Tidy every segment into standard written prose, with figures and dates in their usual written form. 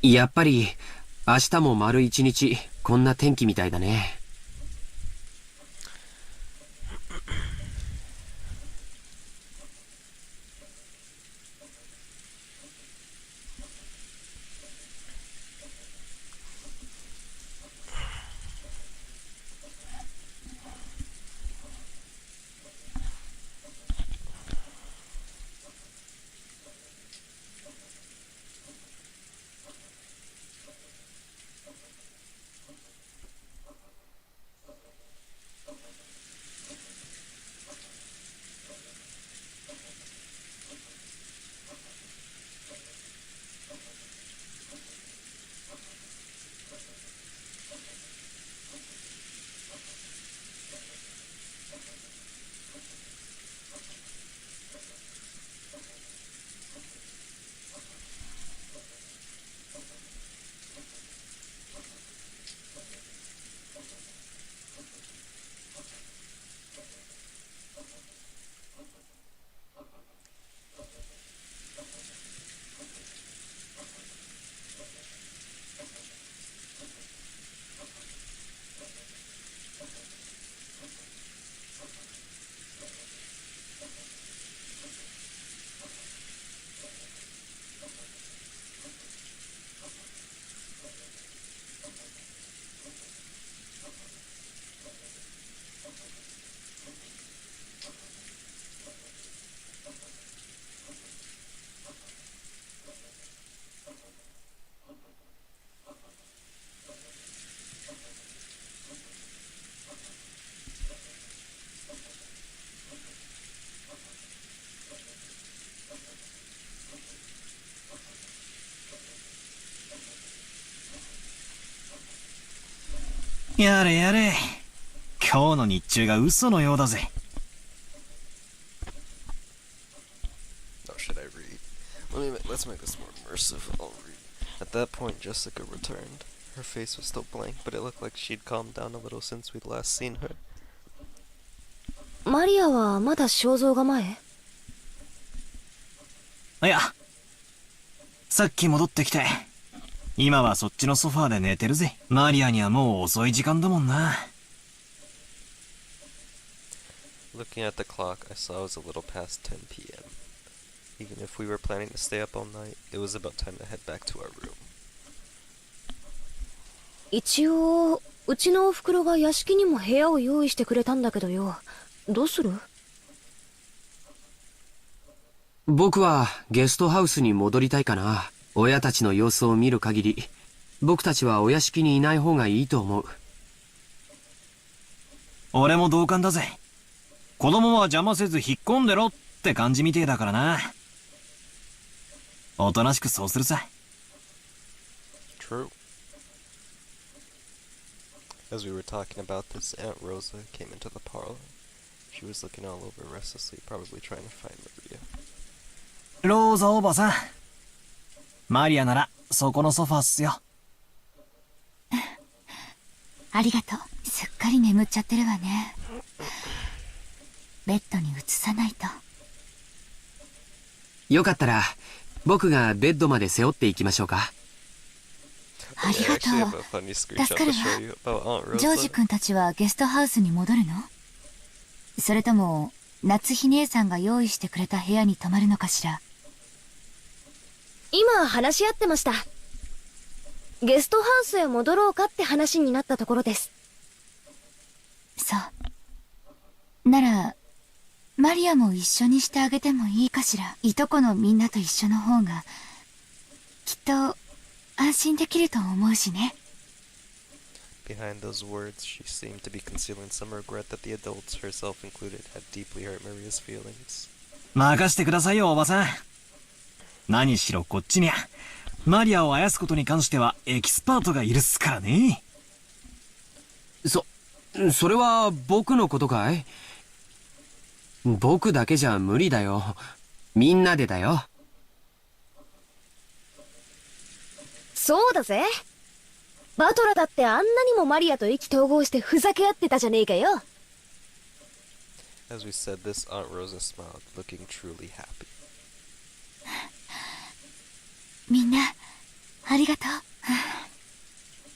やっぱり明日も丸一日こんな天気みたいだね。やれやれ、今日の日中が嘘のようだぜ。Oh, should I read? Let's make this more immersive. I'll read. At that point, Jessica returned. Her face was still blank, but it looked like she'd calmed down a little since we'd last seen her. マリアはまだ肖像画前？いや、さっき戻ってきて、今はそっちのソファーで寝てるぜ。マリアにはもう遅い時間だもんな。Looking at the clock, I saw it was a little past 10 p.m. Even if we were planning to stay up all night, it was about time to head back to our room. 一応うちのおふくろが屋敷にも部屋を用意してくれたんだけどよ。どうする？僕はゲストハウスに戻りたいかな。親たちの様子を見る限り、僕たちはお屋敷にいない方がいいと思う。俺も同感だぜ。子供は邪魔せず引っ込んでろって感じみてえだからな。おとなしくそうするさ。True. As we were talking about this, Aunt Rosa came into the parlor. She was looking all over restlessly, probably trying to find Maria. ローザおばさん。マリアならそこのソファーっすよ。ありがとう。すっかり眠っちゃってるわね。ベッドに移さないと。よかったら僕がベッドまで背負っていきましょうか。ありがとう。助かるわ。ジョージ君たちはゲストハウスに戻るの？それとも夏日姉さんが用意してくれた部屋に泊まるのかしら？今話し合ってました。ゲストハウスへ戻ろうかって話になったところです。そう。ならマリアも一緒にしてあげてもいいかしら。いとこのみんなと一緒の方がきっと安心できると思うしね。Behind those words, she seemed to be concealing some regret that the adults, herself included, had deeply hurt Maria's feelings. 任してくださいよおばさん。何しろこっちにゃマリアをあやすことに関してはエキスパートがいるっすからね。それは僕のことかい？僕だけじゃ無理だよ。みんなでだよ。そうだぜ。バトラだってあんなにもマリアと意気投合してふざけ合ってたじゃねえかよ。As we said this, Aunt Rosa smiled, looking truly happy. みんなありがとう。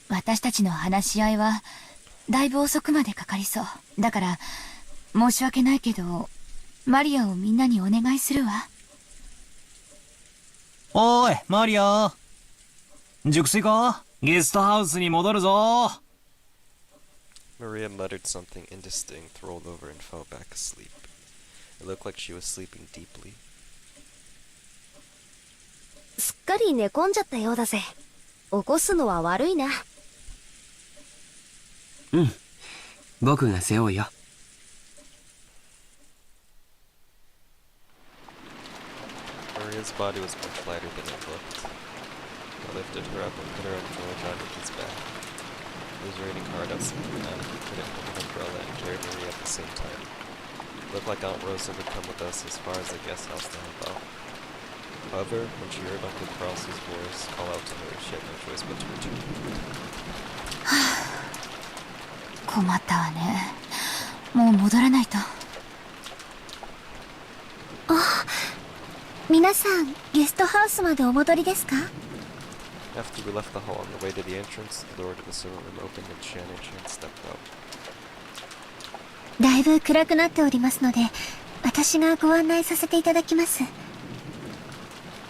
私たちの話し合いはだいぶ遅くまでかかりそう。だから申し訳ないけどマリアをみんなにお願いするわ。おーい、マリア。熟睡か？ゲストハウスに戻るぞ。Maria muttered something indistinct, rolled over, and fell back asleep. It looked like she was sleeping deeply. すっかり寝込んじゃったようだぜ。起こすのは悪いな。うん。僕が背負うよ。Maria's body was much lighter than it looked. I lifted her up and put her on George Anderton's back. It was raining hard outside, and Naku couldn't hold an umbrella and carry Maria at the same time. It looked like Aunt Rosa would come with us as far as the guest house to help out. However, when she heard Uncle Carlson's voice call out to her, she had no choice but to return. 困ったわね。もう戻らないと。皆さん、ゲストハウスまでお戻りですか？ After we left the hall on the way to the entrance, the door to the server room opened and Shannon Chan stepped out. だいぶ暗くなっておりますので、私がご案内させていただきます。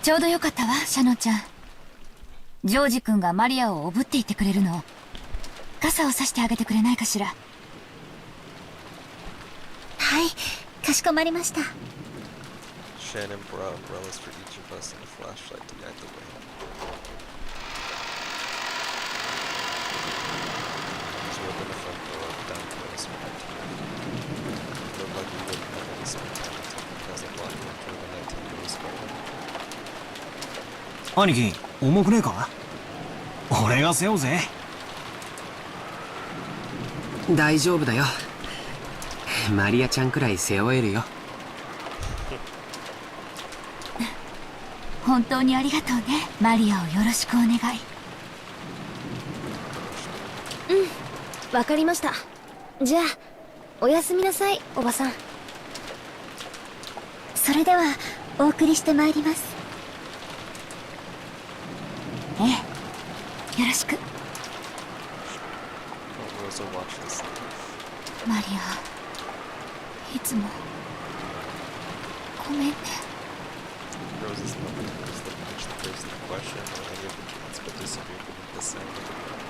ちょうどよかったわ、シャノンちゃん。ジョージ君がマリアをおぶっていてくれるの。傘をさしてあげてくれないかしら。はい、かしこまりました。Shannon brought umbrellas for each of us and a flashlight to guide the way. As we opened the front door, down to us behind here. It looked like we wouldn't have any spare time because the block went through the nighttime rose garden. 兄貴、重くねえか？俺が背負うぜ。大丈夫だよ。マリアちゃんくらい背負えるよ。本当にありがとうね。マリアをよろしくお願い。わかりました。じゃあ、おやすみなさい、おばさん。それでは、お送りしてまいります。ええ、よろしく。Aunt Rosa watched us leave. マリア、いつもごめんね。Rose's lovely voice that matched the person in question or any of the kids but disappeared beneath the sound of the ground.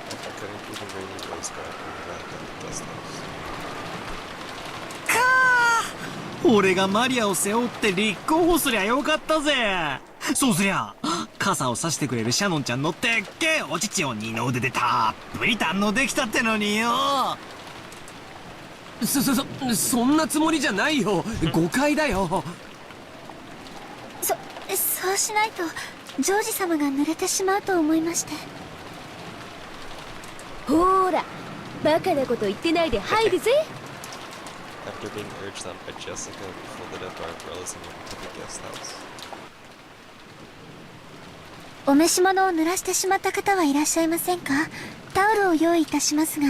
After cutting through the rainy rose garden, we arrived at the guest house. 俺がマリアを背負って立候補すりゃよかったぜ。そうすりゃ傘を差してくれるシャノンちゃんのでっけえお乳を二の腕でたっぷり堪能できたってのによ。そんなつもりじゃないよ。誤解だよ。そうしないと、ジョージ様が濡れてしまうと思いまして。ほーら、バカなこと言ってないで入るぜ。After being urged on by Jessica, we folded up our umbrellas and went to the guest house. お召し物を濡らしてしまった方はいらっしゃいませんか？タオルを用意いたしますが。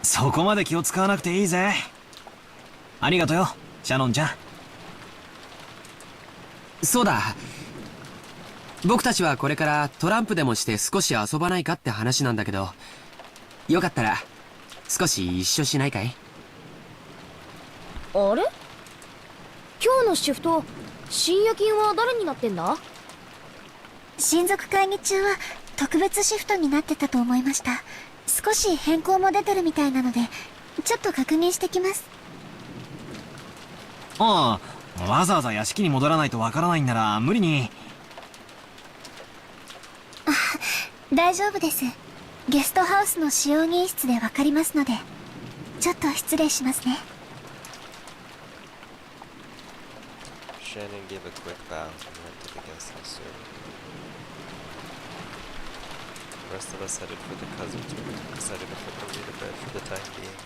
そこまで気を使わなくていいぜ。ありがとよ、シャノンちゃん。そうだ。僕たちはこれからトランプでもして少し遊ばないかって話なんだけど、よかったら少し一緒しないかい？あれ？今日のシフト、深夜勤は誰になってんだ？親族会議中は特別シフトになってたと思いました。少し変更も出てるみたいなので、ちょっと確認してきます。ああ、わざわざ屋敷に戻らないとわからないんなら無理に。大丈夫です。ゲストハウスの使用人室でわかりますので。ちょっと失礼しますね。Shannon gave a quick bow and went to the guest house serving. The rest of us headed for the cousin's room, decided to put Marie to bed for the time being.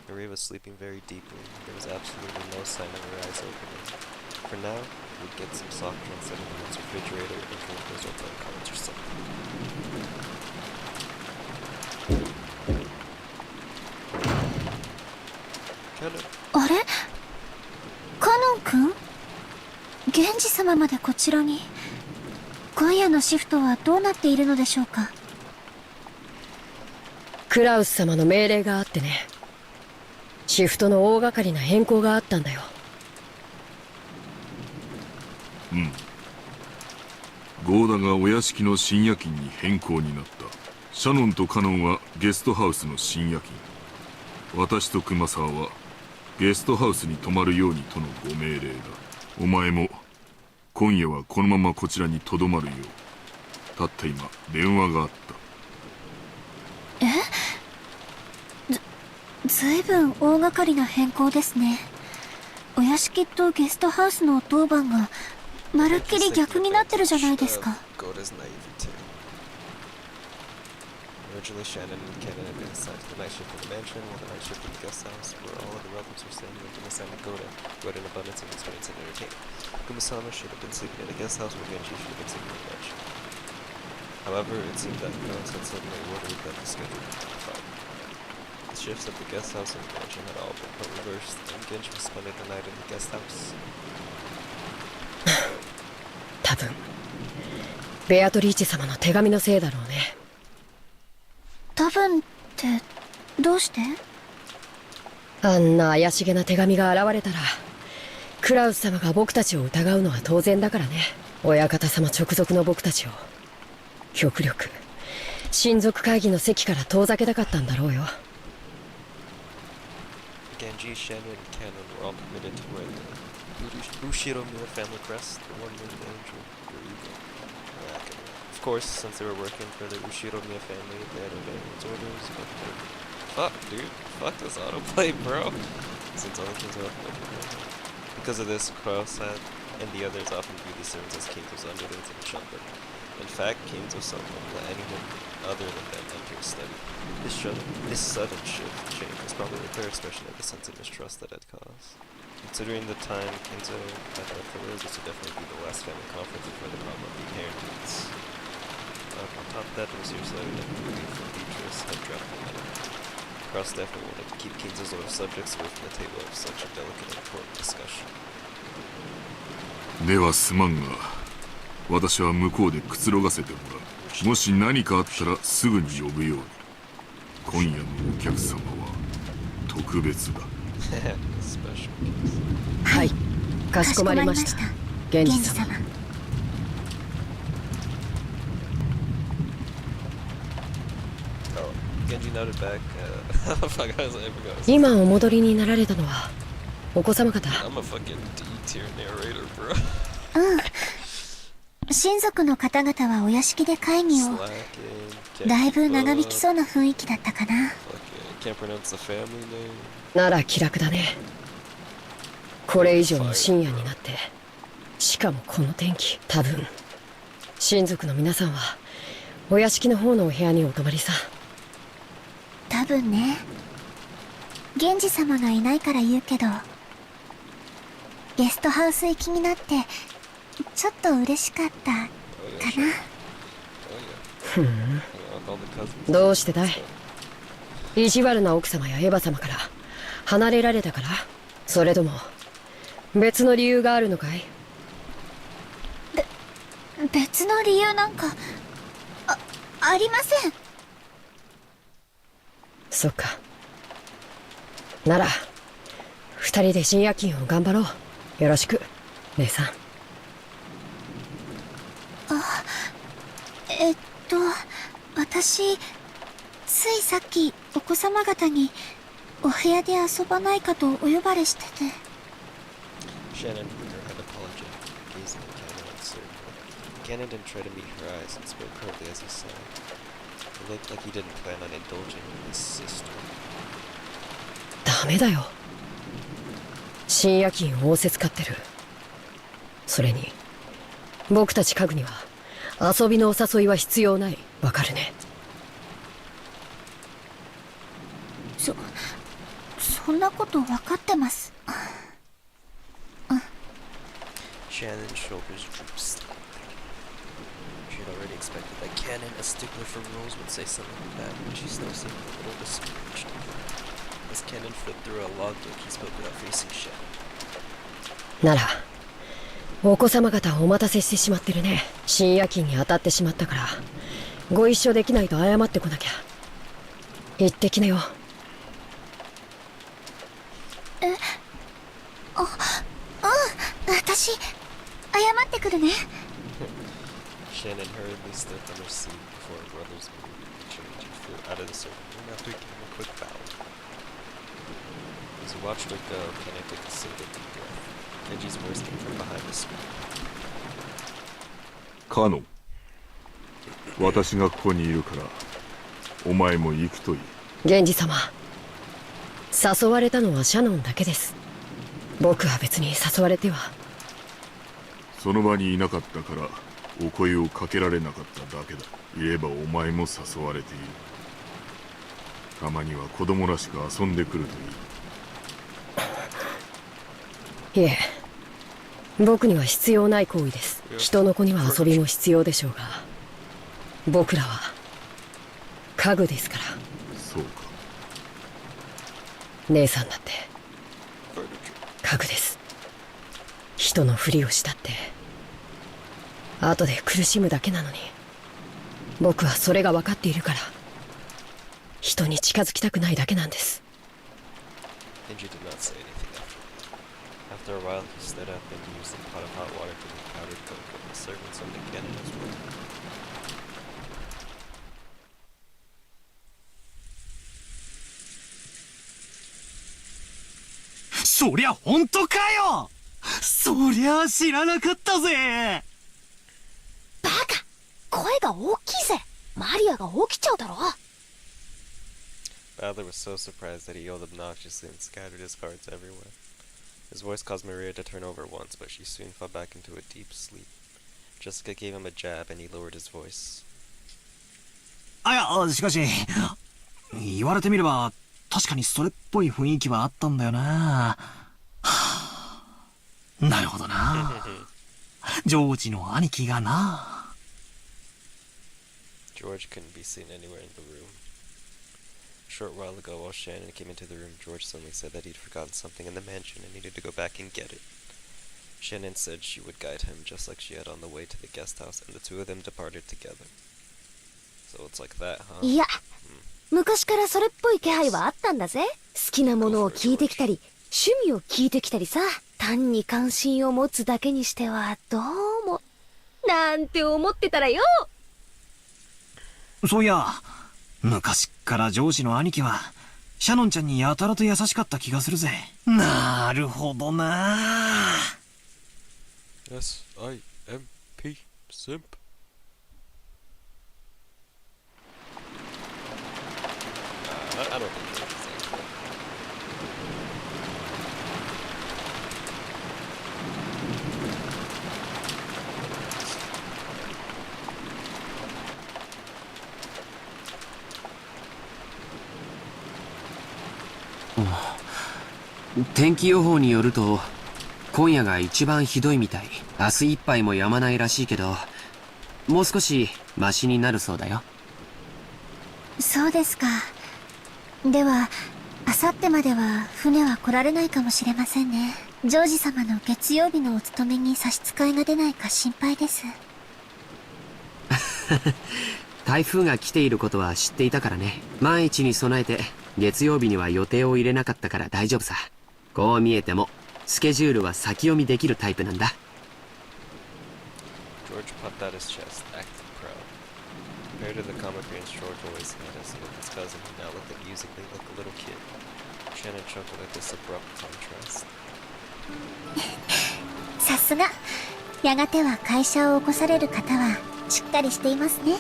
Marie was sleeping very deeply. There was absolutely no sign of her eyes opening. For now, we'd get some soft drinks out of the room's refrigerator and drink those or play cards or something. Kinda. あれ、カノン君、源氏様までこちらに。今夜のシフトはどうなっているのでしょうか。クラウス様の命令があってね。シフトの大掛かりな変更があったんだよ。うん。ゴーダがお屋敷の深夜勤に変更になった。シャノンとカノンはゲストハウスの深夜勤。私と熊沢はゲストハウスに泊まるようにとのご命令だ。お前も今夜はこのままこちらにとどまるよう。たった今電話があった。ずいぶん大掛かりな変更ですね。お屋敷とゲストハウスの当番がまるっきり逆になってるじゃないですか。Originally, Shannon and Kennen had been assigned to the night shift in the mansion, while the night shift in the guest house, where all of the relatives were staying, had been assigned to Goda, who had an abundance of experience in entertaining. Kumasama should have been sleeping in the guest house, where Genji should have been sleeping in the mansion. However, it seemed that Kunos had suddenly ordered that the schedule be modified. The shifts at the guest house and the mansion had all been put reversed, and Genji was spending the night in the guest house. 多分ベアトリーチ様の手紙のせいだろうね。多分ってどうして？あんな怪しげな手紙が現れたらクラウス様が僕たちを疑うのは当然だからね。親方様直属の僕たちを極力親族会議の席から遠ざけたかったんだろうよ。Genji, Shannon, and Kennen were all permitted to wear the Ushiro Mila family crest, the one-winged angel, or eagle. Of course, since they were working for the Ushiro Mia family, they had obeyed its orders, but fuck, dude. Fuck this autoplay, bro. Since only kings are autoplayed. Because of this, Kurosat and the others often view these servants as king's underlings and shun them. In fact, kings will seldom let anyone other than them enter his study. This sudden change was probably a clear expression of the sense of mistrust that had caused. Considering the time Kenzo had left for this would definitely be the last family conference before the problem of the inheritance. On top of that, it was seriously evident that the from Beatrice had dropped the matter. Cross definitely wanted to keep Kenzo's older subjects away from the table of such a delicate and important discussion. ではすまんが、私は向こうでくつろがせてもらう。もし何かあったらすぐに呼ぶように。今夜のお客様は特別だ。はい、かしこまりました。源氏様。今お戻りになられたのはお子様方。親族の方々はお屋敷で会議を。だいぶ長引きそうな雰囲気だったかな。なら気楽だね。これ以上の深夜になって、しかもこの天気。多分親族の皆さんはお屋敷の方のお部屋にお泊まりさ。多分ね。源氏様がいないから言うけど、ゲストハウス行きになってちょっと嬉しかったかな。ふん。どうしてだい？意地悪な奥様やエヴァ様から離れられたから？それとも別の理由があるのかい？別の理由なんかありません。そっか。なら二人で深夜勤を頑張ろう。よろしく姉さん。私ついさっきお子様方にお部屋で遊ばないかとお呼ばれしてて。Shannon put her head apologetic, gazing at Cannon uncertainly. Cannon didn't try to meet her eyes and spoke curtly as he sighed. It looked like he didn't plan on indulging in his sister. メだよ。深夜勤仰せつかってる。それに僕たち家具には遊びのお誘いは必要ない。わかるね。そんなこと分かってます。Shannon's shoulders drooped slightly. She had already expected that Cannon, a stickler for rules, would say something like that, but she still seemed a little discouraged. As Cannon flipped through a logbook, he spoke without facing Shannon. ならお子様方お待たせしてしまってるね。深夜勤に当たってしまったからご一緒できないと謝ってこなきゃ。行ってきなよ。私謝ってくるね。 Shannon hurriedly stepped on her seat before her brothers moved to change and flew out of the servant room after giving a quick bow. As he watched her go, Cannon took a single deep breath. Kenji's voice came from behind the screen. カノン、私がここにいるからお前も行くといい。源氏様、誘われたのはシャノンだけです。僕は別に誘われては。その場にいなかったからお声をかけられなかっただけだ。言えばお前も誘われている。たまには子供らしく遊んでくるといい。いえ、僕には必要ない行為です。人の子には遊びも必要でしょうが、僕らは家具ですから。そうか。姉さんだって家具です。人のふりをしたって後で苦しむだけなのに、僕はそれが分かっているから人に近づきたくないだけなんです。 Kenji did not say anything after that. After a while, he stood up and used a pot of hot water to make powdered cocoa, and serving some to Cannon as well. そりゃ本当かよ。そりゃ知らなかったぜ。バカ、声が大きいぜ。マリアが起きちゃうだろ。 Bowler was so surprised that he yelled obnoxiously and scattered his cards everywhere. His voice caused Maria to turn over once, but she soon fell back into a deep sleep. Jessica gave him a jab and he lowered his voice. いや、しかし言われてみれば確かにそれっぽい雰囲気はあったんだよな。なるほどな。ジョージの兄貴がな。 George couldn't be seen anywhere in the room. A short while ago, while Shannon came into the room, George suddenly said that he'd forgotten something in the mansion and needed to go back and get it. Shannon said she would guide him just like she had on the way to the guest house, and the two of them departed together. So it's like that, huh? いや、昔からそれっぽい気配はあったんだぜ。好きなものを聞いてきたり、趣味を聞いてきたりさ。単に関心を持つだけにしてはどうもなんて思ってたらよ。そういや、昔っからジョージの兄貴はシャノンちゃんにやたらと優しかった気がするぜ。なるほどな。 S-I-M-P Simp. I don't think it's anything. Oh. 天気予報によると今夜が一番ひどいみたい。明日いっぱいも止まないらしいけど、もう少しマシになるそうだよ。そうですか。では明後日までは船は来られないかもしれませんね。ジョージ様の月曜日のお勤めに差し支えが出ないか心配です。台風が来ていることは知っていたからね。万一に備えて月曜日には予定を入れなかったから大丈夫さ。こう見えてもスケジュールは先読みできるタイプなんだ。 George puffed out his chest, acting proud. Compared to the comic appearance George always had as with his cousin, he now looked amusingly like a little kid. Shannon chuckled at this abrupt contrast. さすが。やがては会社を起こされる方はしっかりしていますね。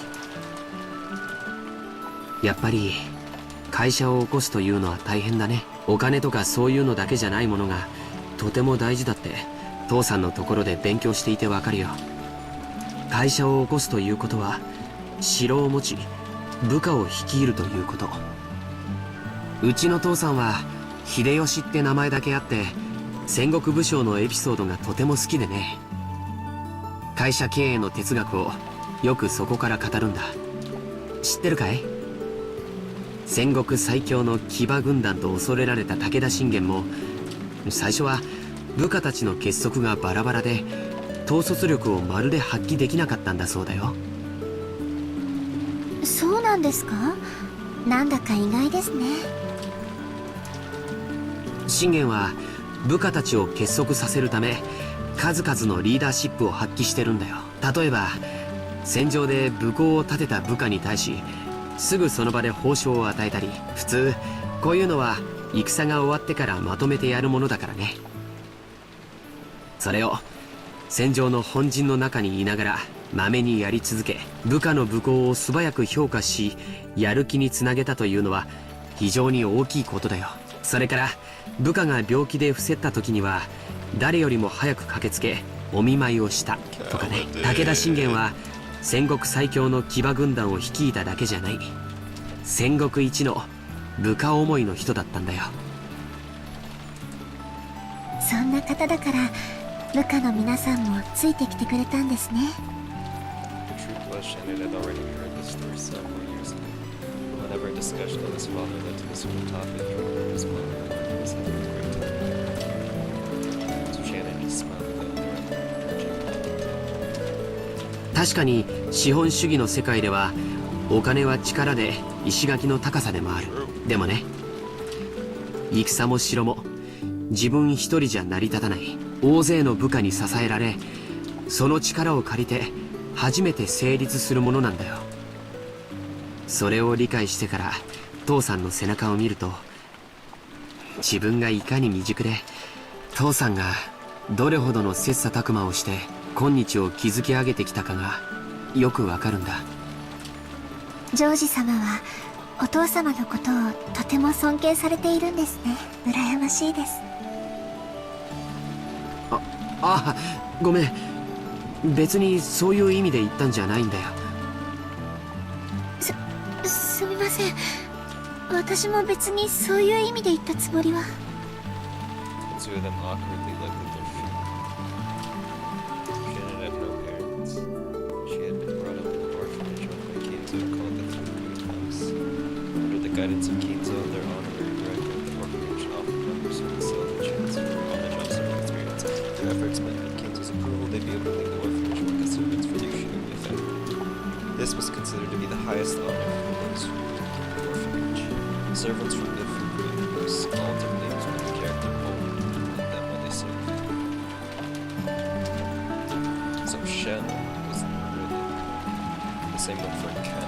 やっぱり会社を起こすというのは大変だね。お金とかそういうのだけじゃないものがとても大事だって父さんのところで勉強していてわかるよ。会社を起こすということは城を持ち部下を率いるということ。うちの父さんは秀吉って名前だけあって戦国武将のエピソードがとても好きでね、会社経営の哲学をよくそこから語るんだ。知ってるかい？戦国最強の騎馬軍団と恐れられた武田信玄も最初は部下たちの結束がバラバラで統率力をまるで発揮できなかったんだそうだよ。そうなんですか？なんだか意外ですね。信玄は部下たちを結束させるため数々のリーダーシップを発揮してるんだよ。例えば戦場で武功を立てた部下に対しすぐその場で報奨を与えたり、普通こういうのは戦が終わってからまとめてやるものだからね。それを戦場の本陣の中にいながらまめにやり続け、部下の武功を素早く評価しやる気につなげたというのは非常に大きいことだよ。それから部下が病気で伏せった時には誰よりも早く駆けつけお見舞いをしたとかね。武田信玄は戦国最強の騎馬軍団を率いただけじゃない、戦国一の部下思いの人だったんだよ。そんな方だから部下の皆さんもついてきてくれたんですね。The truth was, Shannon had already heard this story several years ago. Whenever a discussion of his father led to a certain topic, he was well and was having a great time. So Shannon just smiled at the確かに資本主義の世界ではお金は力で石垣の高さでもある。でもね、戦も城も自分一人じゃ成り立たない。大勢の部下に支えられその力を借りて初めて成立するものなんだよ。それを理解してから父さんの背中を見ると自分がいかに未熟で父さんがどれほどの切磋琢磨をして今日を築き上げてきたかがよくわかるんだ。ジョージ様はお父様のことをとても尊敬されているんですね。羨ましいです。あ、ごめん。別にそういう意味で言ったんじゃないんだよ。すみません。私も別にそういう意味で言ったつもりは。two of them awkwardly looked at their feet. Shannon had no parents. She had been brought up in an orphanage owned by Kinzo called the Three House. Under the guidance of Kinzo, their honorary director of the orphanage offered members who excelled the chance for on-the-job serving experience. Their efforts met with Kinzo's approval, they'd be able to leave the orphanage work as servants for the Umineko family. This was considered to be the highest honor for those who worked in the orphanage. Servants from different groups all took names with the character bold. So Shannon was really the same one for Ken.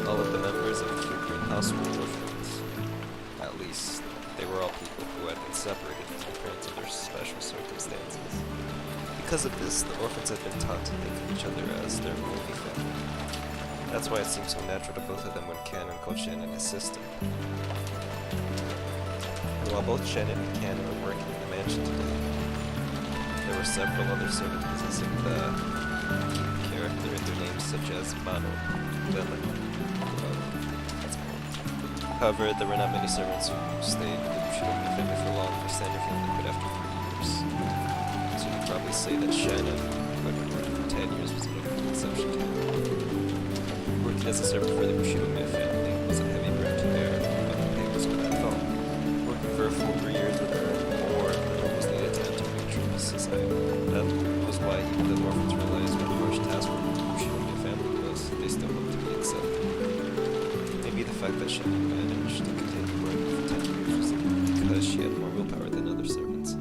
All of the members of the Green House were orphans. At least, they were all people who had been separated from their parents under special circumstances. Because of this, the orphans had been taught to think of each other as their only family. That's why it seemed so natural to both of them when Ken called Shannon his sister. And while both Shannon and Ken were working in the mansion today, there were several other servants possessing the character in their names, such as Mano, Vela, However, there were not many servants who stayed with the Umineko family for long, for standard family quit after 3 years. So you'd probably say that Shannon, who had been working for 10 years, was a notable exception to it. Working as a servant for the Umineko family was a heavy burden to bear, but the pay was good at all. Working for a full 3 years would earn more than what was needed to enter neutral society. That was why even the orphans realized what a harsh task for the Umineko family was, they still hoped to be accepted. Maybe the fact that Shannon managed to continue working for 10 years was because she had more willpower than other servants.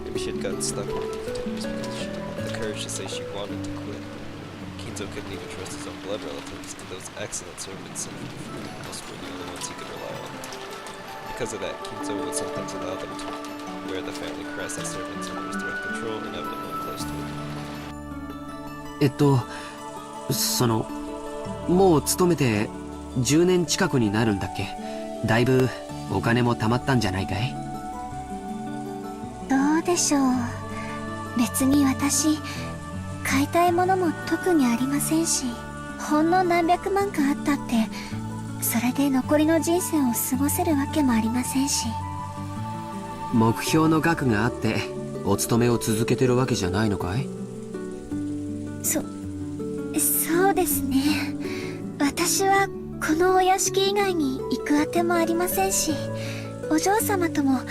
Maybe she had gotten stuck working for 10 years because she had the courage to say she wanted to quit. Kinzo couldn't even trust his own blood relatives, and those excellent servants in the house were the only ones he could rely on. Because of that, Kinzo would sometimes allow them to wear the family crest as servants under his direct control and have them close to him. もう勤めて10年近くになるんだっけ。だいぶお金も貯まったんじゃないかい？どうでしょう。別に私買いたいものも特にありませんし、ほんの何百万かあったってそれで残りの人生を過ごせるわけもありませんし。目標の額があってお勤めを続けてるわけじゃないのかい？そうですね。私はこのお屋敷以外に行くあてもありませんし、お嬢様とも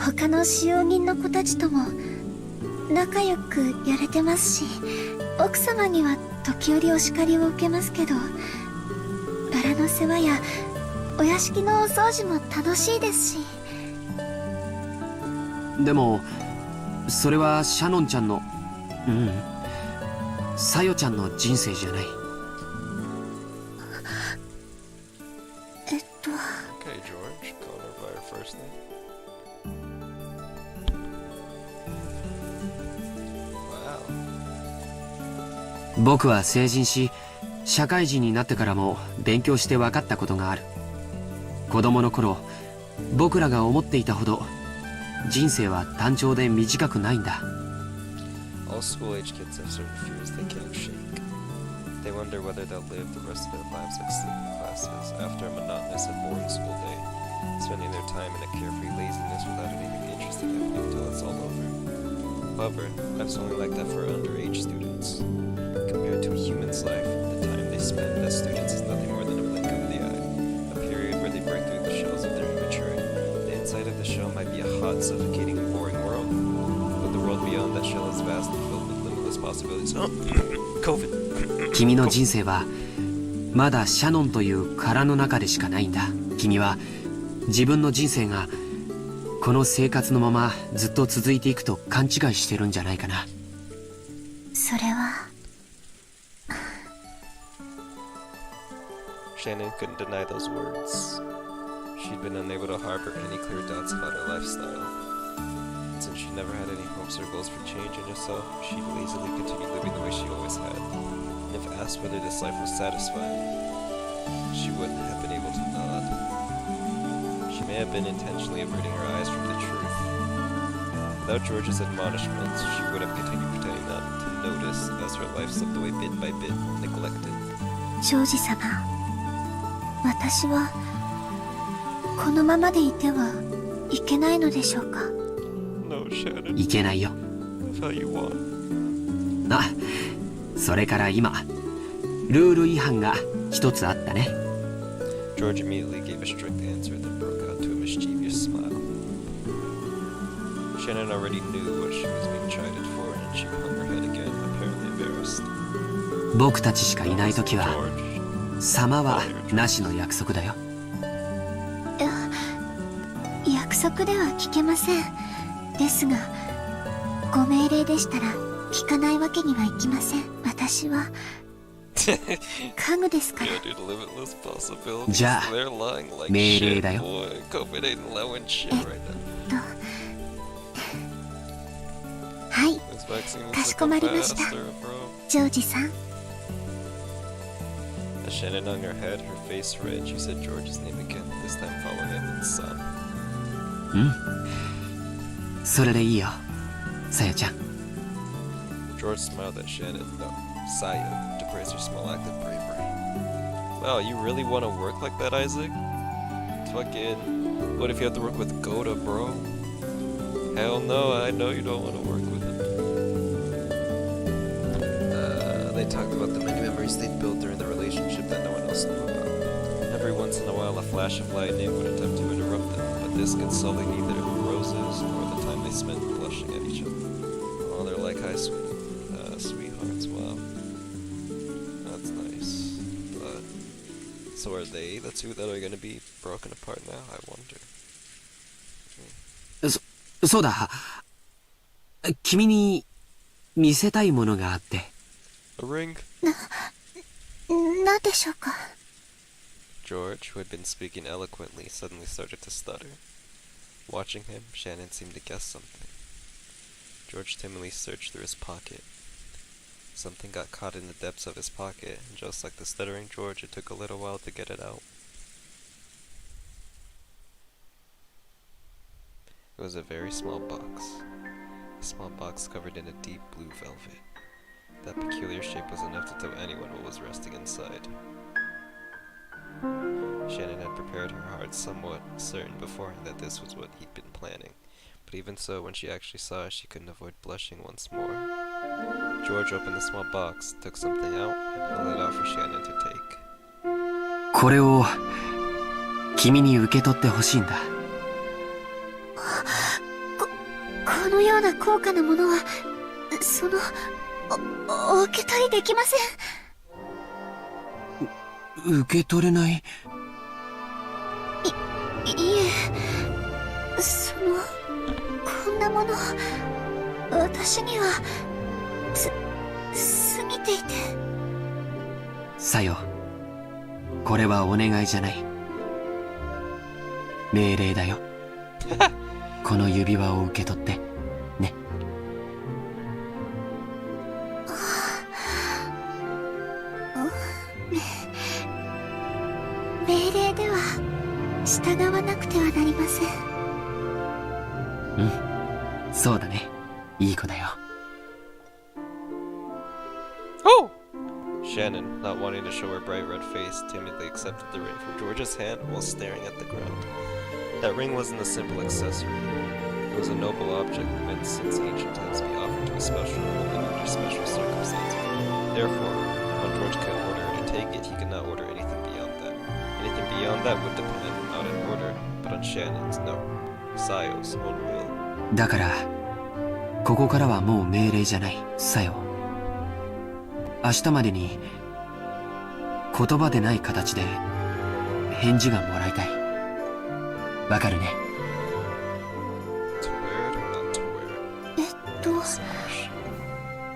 他の使用人の子たちとも仲良くやれてますし、奥様には時折お叱りを受けますけど、バラの世話やお屋敷のお掃除も楽しいですし。でもそれはシャノンちゃんのサヨちゃんの人生じゃない。Okay, George, call her by her first name. Wow. 僕は成人し社会人になってからも勉強して分かったことがある。子供の頃僕らが思っていたほど人生は単調で短くないんだ。 All school-age kids have certain fears they can't shake. They wonder whether they'll live the rest of their lives like sleeping classes after a monotonous and boring school day, spending their time in a carefree laziness without anything interesting happening until it's all over. However, life's only like that for underage students. Compared to a human's life, the time they spend as students is nothing more than a blink of the eye, a period where they break through the shells of their immaturity. The inside of the shell might be a hot, suffocating, and boring world, but the world beyond that shell is vast and filled with limitless possibilities. COVID. 君の人生はまだシャノンという殻の中でしかないんだ。君は自分の人生がこの生活のままずっと続いていくと勘違いしてるんじゃないかな。それは。Shannon couldn't deny those words. She'd been unable to harbor any clear doubts about her lifestyle. And since she never had any hopes or goals for change in herself, she'd lazily continued living the way she always had. And if asked whether this life was satisfying, she wouldn't have been able to nod. She may have been intentionally averting her eyes from the truth. Without George's admonishments, she would have continued pretending not to notice as her life slipped away bit by bit, neglected. ジョージ様、私はこのままでいてはいけないのでしょうか？ No, Shannon. いけないよ。 Live how you want. あ、それから今ルール違反が一つあったね。 George immediately gave a strict answer that broke out to a mischievous smile. Shannon already knew what she was being chided for, and she hung her head again, apparently embarrassed. 僕たちしかいない時は George. 様はなしの約束だよ。約束では聞けません。ですが、ご命令でしたら聞かないわけにはいきません。私は家具ですから。Yeah, dude, limitless possibilities. じゃあ They're lying like 命令 shit, だよ。 boy. COVID ain't allowing shit right now. はい、 This vaccine か is しこま looking りました。 faster, bro. ジョージさん。 As Shannon hung her head, her face red, she said George's name again, this time following it with son. それでいいよ、さやちゃん。 George smiled at Shannon, no, Saya, to praise her small act of bravery. Wow, you really want to work like that, Isaac? Fucking... What if you have to work with Goda, bro? Hell no, I know you don't want to work with him. They talked about the many memories they'd built during the relationship that no one else knew about. Every once in a while, a flash of lightning would attempt to interrupt them, but this could sully neither roses nor the time they spent blushing at each other. Oh, they're like high school sweethearts, wow. That's nice. But, so are they the two that are gonna be broken apart now? I wonder. そうだ、君に見せたいものがあって。 A ring? なんでしょうか？ George, who had been speaking eloquently, suddenly started to stutter. Watching him, Shannon seemed to guess something. George timidly searched through his pocket. Something got caught in the depths of his pocket, and just like the stuttering George, it took a little while to get it out. It was a very small box. A small box covered in a deep blue velvet. That peculiar shape was enough to tell anyone what was resting inside. Shannon had prepared her heart somewhat certain beforehand that this was what he'd been planning. But even so, when she actually saw it, she couldn't avoid blushing once more. George opened the small box, took something out, and held it out for Shannon to take. これを君に受け取ってほしいんだ。このような高価なものは、お受け取りできません。受け取れない？いえ、こんなもの、私には、過ぎていて。さよ、これはお願いじゃない。命令だよ。この指輪を受け取って、ね。命令では従わなくてはなりません。うん、そうだね。いい子だよ。Oh! Shannon, not wanting to show her bright red face, timidly accepted the ring from George's hand while staring at the ground. That ring wasn't a simple accessory. It was a noble object meant since ancient times to be offered to a special woman under special circumstances. Therefore, when George could order her to take it, he could not order anything beyond that. Anything beyond that would depend not on order, but on Shannon's, no, Sayo's own will. だから、ここからはもう命令じゃない。さよ。明日までに言葉でない形で返事がもらいたい。わかるね。To wear it or not to wear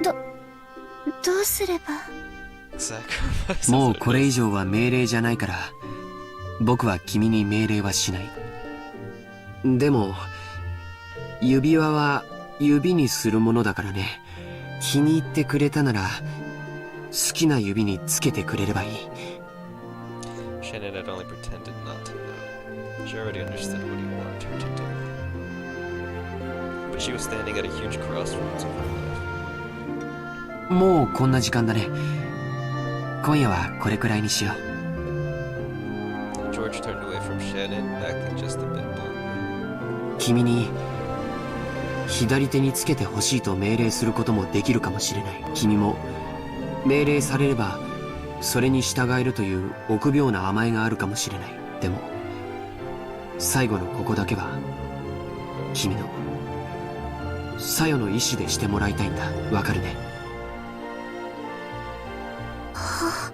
it? どうすれば。Sacrifice. もうこれ以上は命令じゃないから、僕は君に命令はしない。でも、指輪は指にするものだからね。気に入ってくれたなら、好きな指につけてくれればいい。Shannon had only pretended not to know. She already understood what he wanted her to do. But she was standing at a huge crossroads of her life. もうこんな時間だね。今夜はこれくらいにしよう。George turned away from Shannon, acting just a bit bold. 君に左手につけてほしいと命令することもできるかもしれない。君も命令されればそれに従えるという臆病な甘えがあるかもしれない。でも最後のここだけは君のさよの意志でしてもらいたいんだ。わかるね。は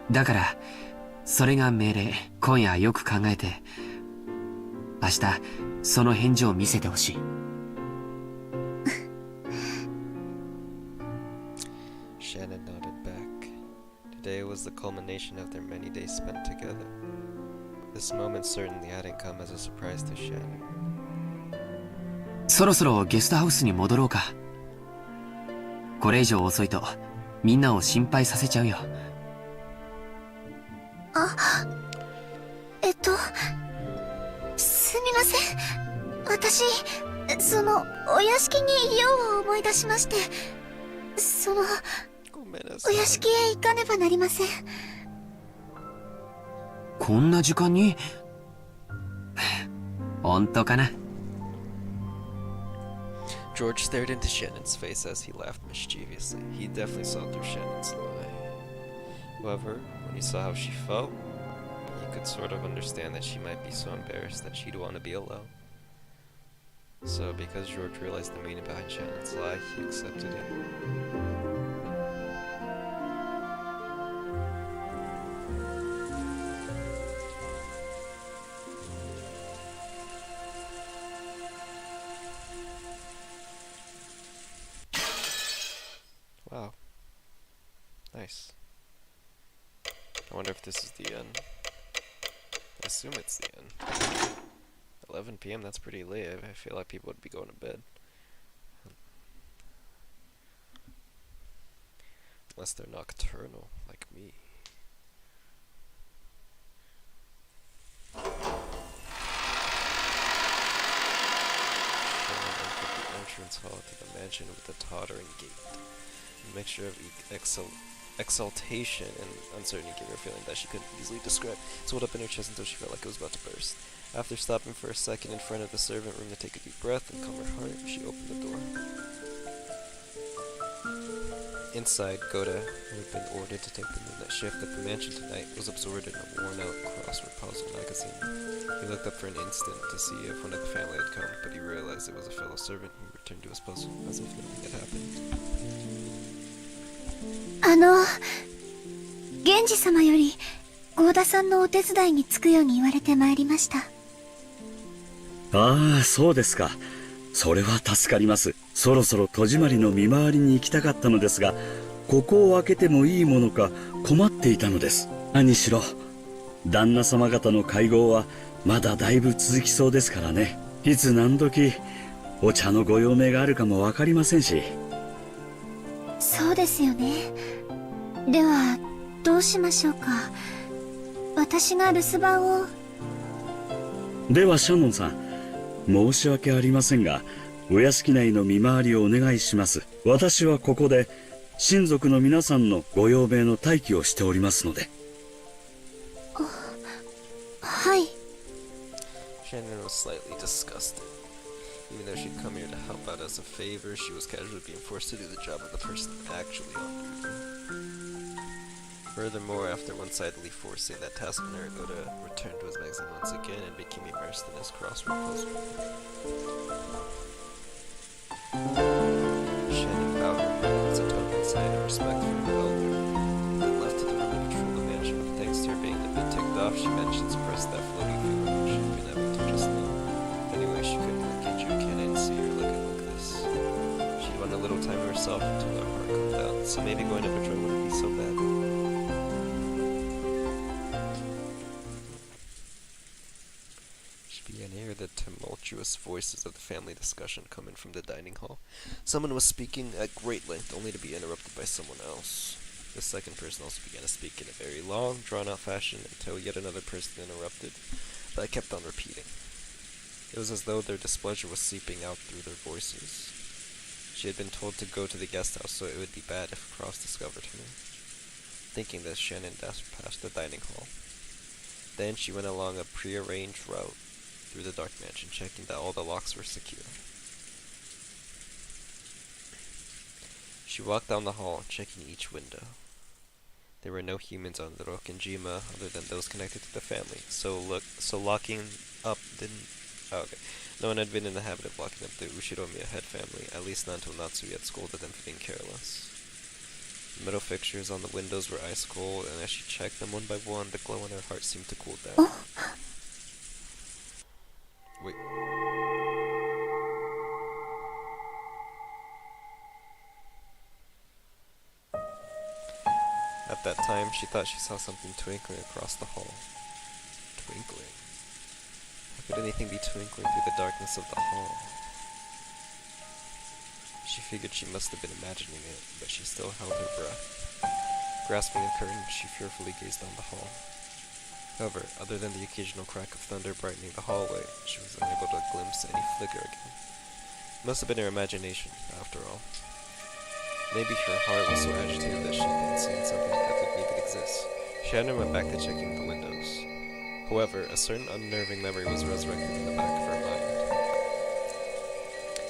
い。だからそれが命令。今夜よく考えて明日その返事を見せてほしい。Shannon nodded back. Today was the culmination of their many days spent together. This moment certainly hadn't come as a surprise to Shannon. そろそろゲストハウスに戻ろうか。これ以上遅いとみんなを心配させちゃうよ。すみません。私、お屋敷にいようを思い出しまして、お屋敷へ行かねばなりません。こんな時間に本当かな。George stared into Shannon's face as he laughed mischievously. He definitely saw through Shannon's lie. However, when he saw how she felt, he could sort of understand that she might be so embarrassed that she'd want to be alone. So, because George realized the meaning behind Shannon's lie, he accepted it. Wow. Nice. I wonder if this is the end. I assume it's the end. 11 p.m., that's pretty late. I feel like people would be going to bed. Unless they're nocturnal, like me. tottering gait. A mixture of exaltation and uncertainty gave her a feeling that she couldn't easily describe. It swelled up in her chest until she felt like it was about to burst. After stopping for a second in front of the servant room to take a deep breath and calm her heart, she opened the door. Inside, Goda, who had been ordered to take the midnight shift at the mansion tonight, was absorbed in a worn-out crossword puzzle magazine. He looked up for an instant to see if one of the family had come, but he realized it was a fellow servant who returned to his puzzle as if nothing had happened. 源氏様より郷田さんのお手伝いにつくように言われてまいりました。ああ、そうですか。それは助かります。そろそろ戸締まりの見回りに行きたかったのですが、ここを開けてもいいものか困っていたのです。何しろ旦那様方の会合はまだだいぶ続きそうですからね。いつ何時お茶のご用命があるかもわかりませんし。そうですよね。ではどうしましょうか。私が留守番を。ではシャノンさん、申し訳ありませんが、お屋敷内の見回りをお願いします。私はここで親族の皆さんのご用命の待機をしておりますので。はい。Shannon was slightly disgusted. Even though she'd come here to help out as a favor, she was casually being forced to do the job of the person actually on duty. Furthermore, after one-sidedly forcing that task on her, Goda returned to his magazine once again and became immersed in his crossword puzzle. Shannon bowed her head as a token sign of respect for her elder, then left to the room to patrol the mansion. Thanks to her being a bit ticked off, she managed to suppress that floating feeling she'd been having to just now. Anyway, she couldn't let Genju Ken see her looking like this. She'd want a little time to herself until her heart calmed down, so maybe going to patrol wouldn't be so bad. She began to hear the tumultuous voices of the family discussion coming from the dining hall. Someone was speaking at great length, only to be interrupted by someone else. The second person also began to speak in a very long, drawn-out fashion until yet another person interrupted, but I kept on repeating. It was as though their displeasure was seeping out through their voices. She had been told to go to the guest house, so it would be bad if Cross discovered her. Thinking this, Shannon dashed past the dining hall. Then she went along a prearranged route through the dark mansion, checking that all the locks were secure. She walked down the hall, checking each window. There were no humans on the Rokkenjima other than those connected to the family, so locking up didn't... Oh, okay. No one had been in the habit of locking up the Ushiromiya head family, at least not until Natsui had scolded them for being careless. The metal fixtures on the windows were ice cold, and as she checked them one by one, the glow in her heart seemed to cool down. Wait. At that time, she thought she saw something twinkling across the hall. Twinkling? How could anything be twinkling through the darkness of the hall? She figured she must have been imagining it, but she still held her breath. Grasping a curtain, she fearfully gazed down the hall. However, other than the occasional crack of thunder brightening the hallway, she was unable to glimpse any flicker again. It must have been her imagination, after all. Maybe her heart was so agitated that she had seen something that didn't even exist. Shannon went back to checking the windows. However, a certain unnerving memory was resurrected in the back of her mind.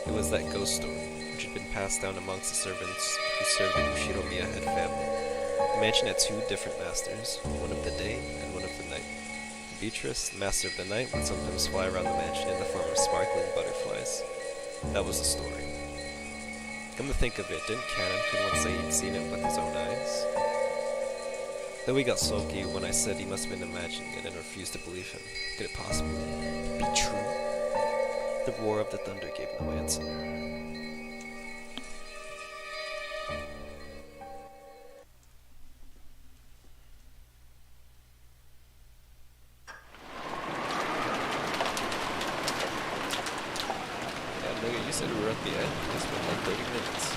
It was that ghost story, which had been passed down amongst the servants who served the Ushiromiya head family. The mansion had two different masters, one of the day and one of the night. Beatrice, the master of the night, would sometimes fly around the mansion in the form of sparkling butterflies. That was the story. Come to think of it, didn't Kannon once say he'd seen it with his own eyes? Though he got sulky when I said he must have been imagining it and refused to believe him. Could it possibly be true? The roar of the thunder gave no answer. Yeah, nigga, you said we were at the end. It's been like 30 minutes.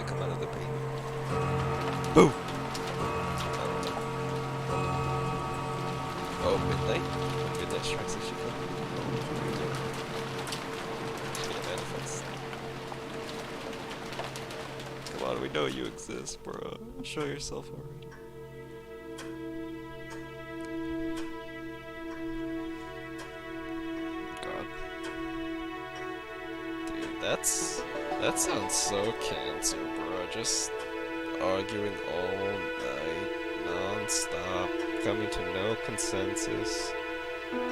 come out of the baby. Boom! Oh, midnight? When midnight strikes, it should come. She's gonna manifest. Come on, we know you exist, bro. Show yourself already. God. Dude, that sounds so cancer, bro. Just arguing all night, non-stop, coming to no consensus. Okay.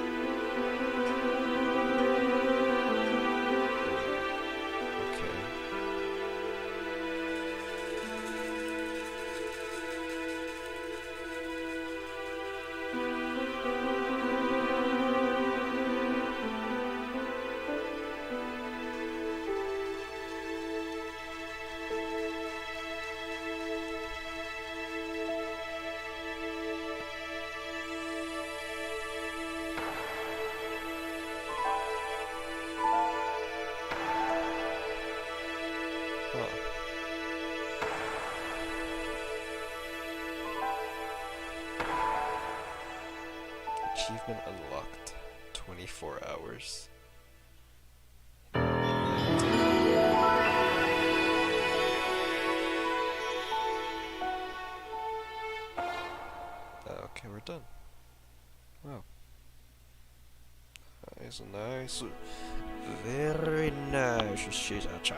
Huh. Achievement unlocked. 24 hours. Okay, we're done. Wow. Nice, nice. Very nice, Shizacha.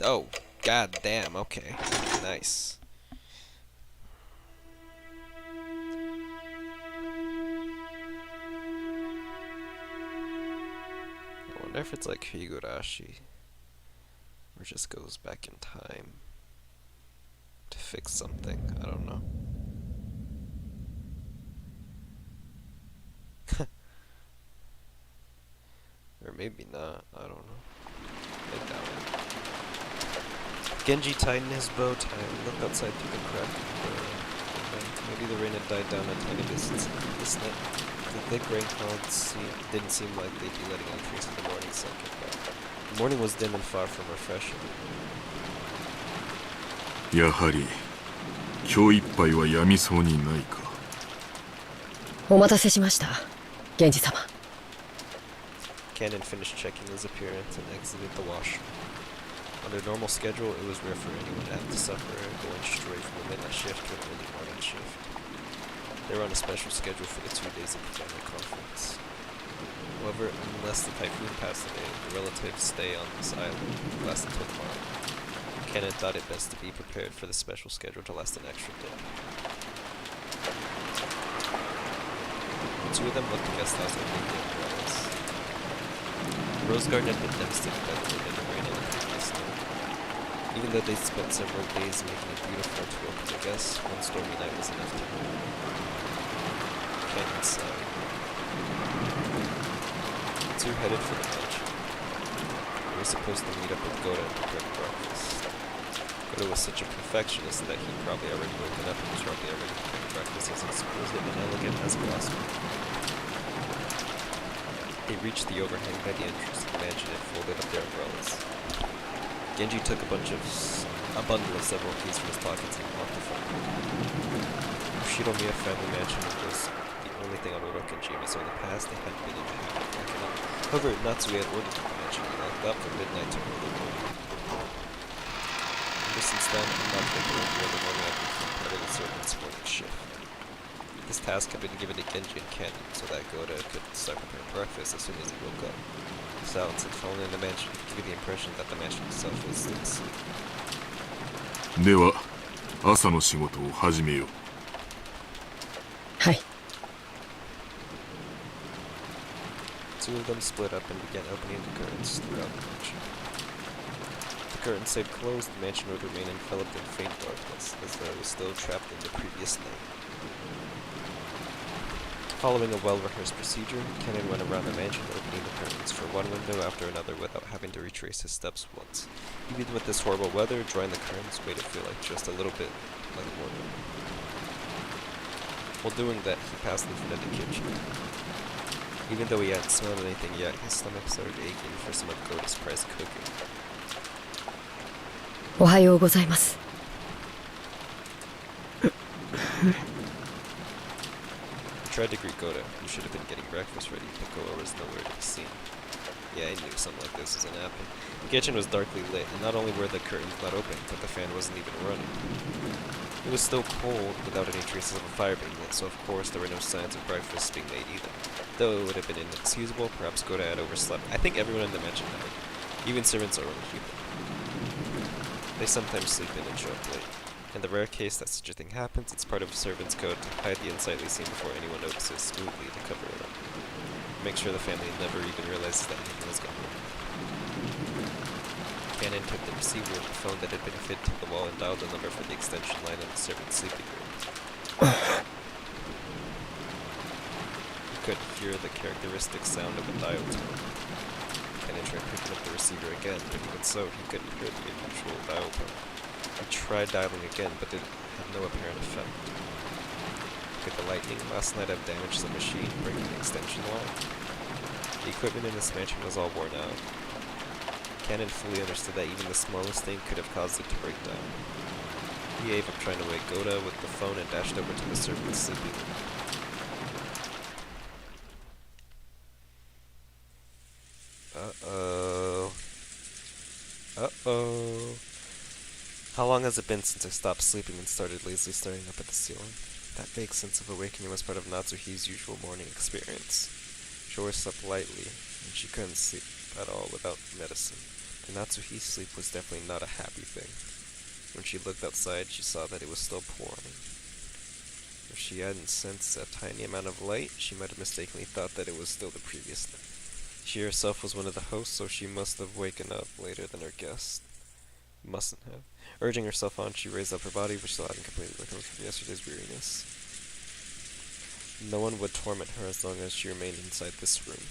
Oh, god damn, okay. Nice. I wonder if it's like Higurashi, or just goes back in time to fix something. I don't know. Or maybe not, I don't know. I doubt it. Genji tightened his bow tie and looked outside through the crack of the door. Maybe the rain had died down a tiny distance this night. The thick rain clouds didn't seem like they'd be letting out trace of the morning sun came back. The morning was dim and far from refreshing. やはり今日いっぱいはやみそうにないか。お待たせしました源氏様。 Cannon finished checking his appearance and exited the washroom. Under normal schedule, it was rare for anyone to have to suffer going straight from a midnight shift to an early morning shift. They were on a special schedule for the 2 days of the family conference. However, unless the typhoon passed today, the relatives stay on this island and last until tomorrow. Cannon thought it best to be prepared for the special schedule to last an extra day. The two of them left the guest house opening the umbrellas. The rose garden had been devastated by the wind and the rain on the previous night. Even though they spent several days making it beautiful to welcome the guests, one stormy night was enough to hurt. Canyon sighed. The two headed for the mansion. They were supposed to meet up with Goda and prepare breakfast. Goda was such a perfectionist that he'd probably already woken up and was probably already preparing breakfast as exquisite and elegant as possible. They reached the overhang by the entrance to the mansion and folded up their umbrellas. Genji took a bundle of several keys from his pockets and locked the front door. Shiromiya family mansion was the only thing on Orokenjima, so in the past they hadn't been in the habit of locking up. However, Natsue had ordered the mansion to be locked up from midnight to early morning. Ever since then, unlocked the door the morning had become part of the servant's morning shift. This task had been given to Genji and Cannon, so that Goda could start preparing breakfast as soon as he woke up. Silence had fallen in the mansion, giving the impression that the mansion itself was still asleep. では朝の仕事を始めよう。はい。 Two of them split up and began opening the curtains throughout the mansion. The curtains stayed closed, the mansion would remain enveloped in faint darkness, as though it was still trapped in the previous night. Following a well-rehearsed procedure, Cannon went around the mansion opening the curtains for one window after another without having to retrace his steps once. Even with this horrible weather, drawing the curtains made it feel like just a little bit like morning. While doing that, he passed in front of the kitchen. Even though he hadn't smelled anything yet, his stomach started aching for some of Goda's prized cooking. おはようございます。I tried to greet Goda, who should have been getting breakfast ready, but Koro was nowhere to be seen. Yeah, I knew something like this was gonna happen. The kitchen was darkly lit, and not only were the curtains not open, but the fan wasn't even running. It was still cold, without any traces of a fire being lit, so of course there were no signs of breakfast being made either. Though it would have been inexcusable, perhaps Goda had overslept. I think everyone in the mansion had. Even servants are only human. They sometimes sleep in and show up late. In the rare case that such a thing happens, it's part of a servant's code to hide the unsightly scene before anyone notices, smoothly to cover it up. Make sure the family never even realizes that anything was going on. Cannon took the receiver of the phone that had been fitted to the wall and dialed the number for the extension line in the servant's sleeping room. He could hear the characteristic sound of a dial tone. Cannon tried picking up the receiver again, but even so, he couldn't hear the unusual dial tone. He tried dialing again, but it had no apparent effect. Could the lightning last night have damaged the machine, breaking the extension line? The equipment in this mansion was all worn out. Cannon fully understood that even the smallest thing could have caused it to break down. He gave up trying to wake Goda with the phone and dashed over to the servant's sleeping room. Uh-oh. Uh-oh. How long has it been since I stopped sleeping and started lazily staring up at the ceiling? That vague sense of awakening was part of Natsuhi's usual morning experience. She always slept lightly, and she couldn't sleep at all without medicine. And Natsuhi's sleep was definitely not a happy thing. When she looked outside, she saw that it was still pouring. If she hadn't sensed a tiny amount of light, she might have mistakenly thought that it was still the previous night. She herself was one of the hosts, so she must have waken up later than her guest. Mustn't have. Urging herself on, she raised up her body, which still hadn't completely recovered from yesterday's weariness. No one would torment her as long as she remained inside this room,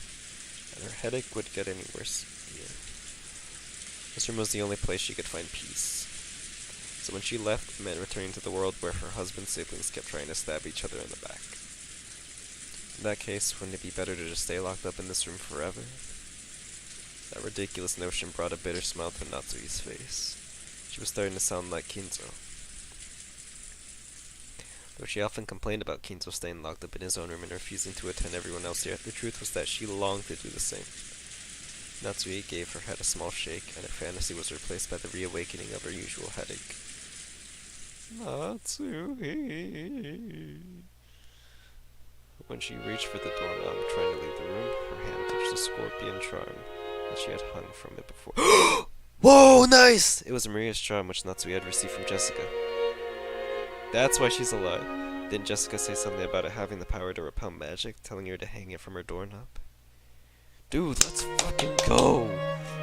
and her headache would get any worse here. This room was the only place she could find peace. So when she left, it meant returning to the world where her husband's siblings kept trying to stab each other in the back. In that case, wouldn't it be better to just stay locked up in this room forever? That ridiculous notion brought a bitter smile to Natsuhi's face. She was starting to sound like Kinzo. Though she often complained about Kinzo staying locked up in his own room and refusing to attend everyone else here, the truth was that she longed to do the same. Natsuhi gave her head a small shake, and her fantasy was replaced by the reawakening of her usual headache. Natsuhi. When she reached for the doorknob, trying to leave the room, her hand touched the scorpion charm that she had hung from it before. Whoa, nice! It was Maria's charm, which Natsuhi had received from Jessica. That's why she's alive. Didn't Jessica say something about it having the power to repel magic, telling her to hang it from her doorknob? Dude, let's fucking go!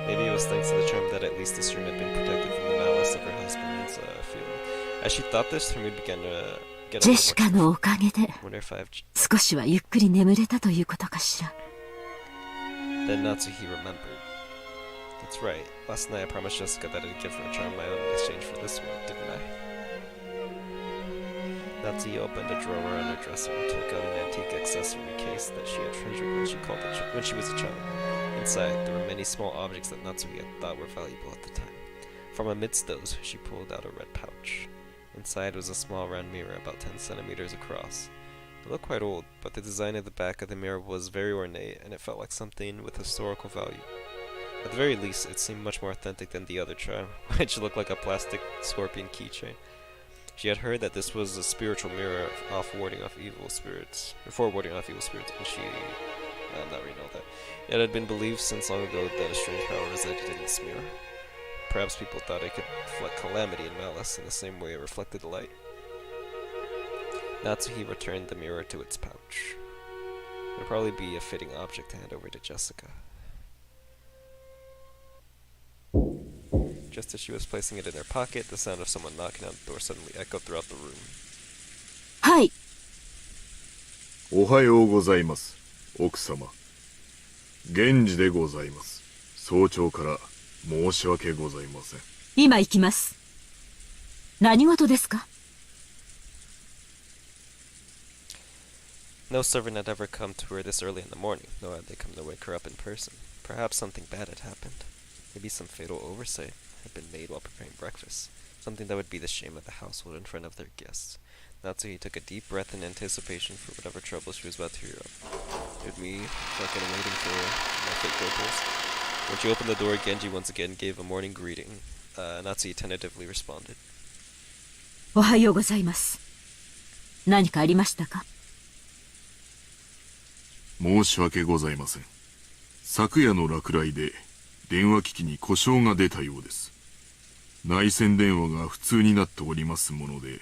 Maybe it was thanks to the charm that at least this room had been protected from the malice of her husband's feeling. As she thought this, her mood began to get a little more. ジェシカのおかげで Wonder if I've... 少しはゆっくり眠れたということかしら。 Then Natsuhi remembered. That's right. Last night I promised Jessica that I'd give her a charm of my own in exchange for this one, didn't I? Natsuhi opened a drawer on her dresser and took out an antique accessory case that she had treasured when she was a child. Inside, there were many small objects that Natsuhi had thought were valuable at the time. From amidst those, she pulled out a red pouch. Inside was a small round mirror about 10 centimeters across. It looked quite old, but the design of the back of the mirror was very ornate, and it felt like something with historical value. At the very least, it seemed much more authentic than the other charm, which looked like a plastic scorpion keychain. She had heard that this was a spiritual mirror for warding off evil spirits, and she not really know that. It had been believed since long ago that a strange power resided in this mirror. Perhaps people thought it could reflect calamity and malice in the same way it reflected light. Natsuhi returned the mirror to its pouch. It would probably be a fitting object to hand over to Jessica. Just as she was placing it in her pocket, the sound of someone knocking on the door suddenly echoed throughout the room. はい。おはようございます、奥様。源氏でございます。早朝から申し訳ございません。今行きます。何事ですか? No servant had ever come to her this early in the morning, nor had they come to wake her up in person. Perhaps something bad had happened. Maybe some fatal oversight. had been made while preparing breakfast, something that would be the shame of the household in front of their guests. Natsuhi took a deep breath in anticipation for whatever trouble she was about to hear of. It would be fucking waiting for my fake purpose. When she opened the door, Genji once again gave a morning greeting. Natsuhi tentatively responded. おはようございます。何かありましたか？申し訳ございません。昨夜の落雷で電話機器に故障が出たようです。内線電話が普通になっておりますもので、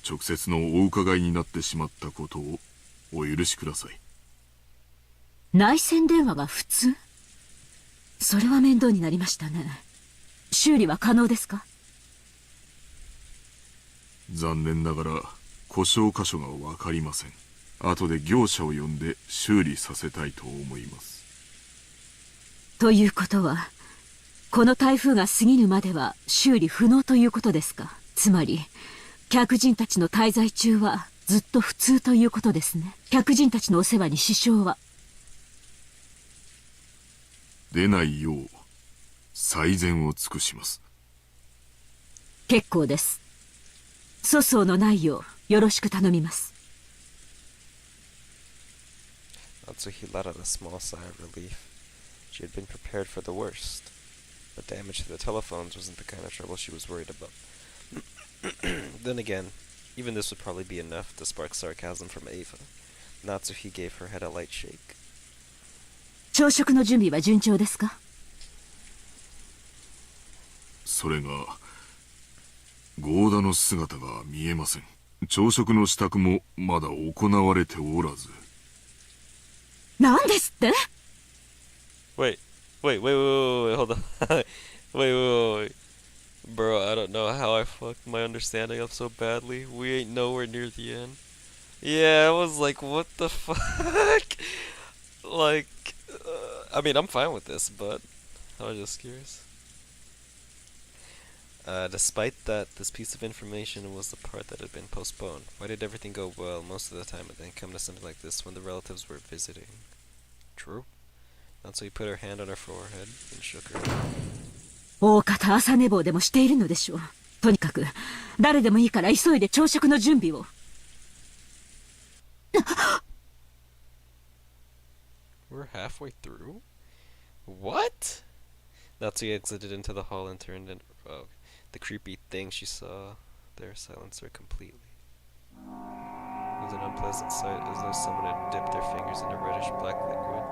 直接のお伺いになってしまったことをお許しください。内線電話が普通？それは面倒になりましたね。修理は可能ですか？残念ながら故障箇所がわかりません。後で業者を呼んで修理させたいと思います。ということは、この台風が過ぎるまでは修理不能ということですか？つまり、客人たちの滞在中はずっと普通ということですね。客人たちのお世話に支障は？出ないよう最善を尽くします。結構です。粗相のないようよろしく頼みます。Natsuhi let out a small sigh of relief. She had been prepared for the worst, but damage to the telephones wasn't the kind of trouble she was worried about. Then again, even this would probably be enough to spark sarcasm from Ava. Natsuhi gave her head a light shake. 朝食の準備は順調ですか？それがゴーダの姿が見えません。朝食の支度もまだ行われておらず。なんですって？ Wait, hold on. wait. Bro, I don't know how I fucked my understanding up so badly. We ain't nowhere near the end. Yeah, I was like, what the fuck? Like, I mean, I'm fine with this, but I was just curious. Despite that, this piece of information was the part that had been postponed. Why did everything go well most of the time and then come to something like this when the relatives were visiting? True. Natsuhi put her hand on her forehead and shook her head. 大方朝寝坊でもしているのでしょう。とにかく誰でもいいから急いで朝食の準備を。We're halfway through? What? Natsuhi exited into the hall and turned in. Oh, the creepy thing she saw there silenced her completely. It was an unpleasant sight, as though someone had dipped their fingers in a reddish-black liquid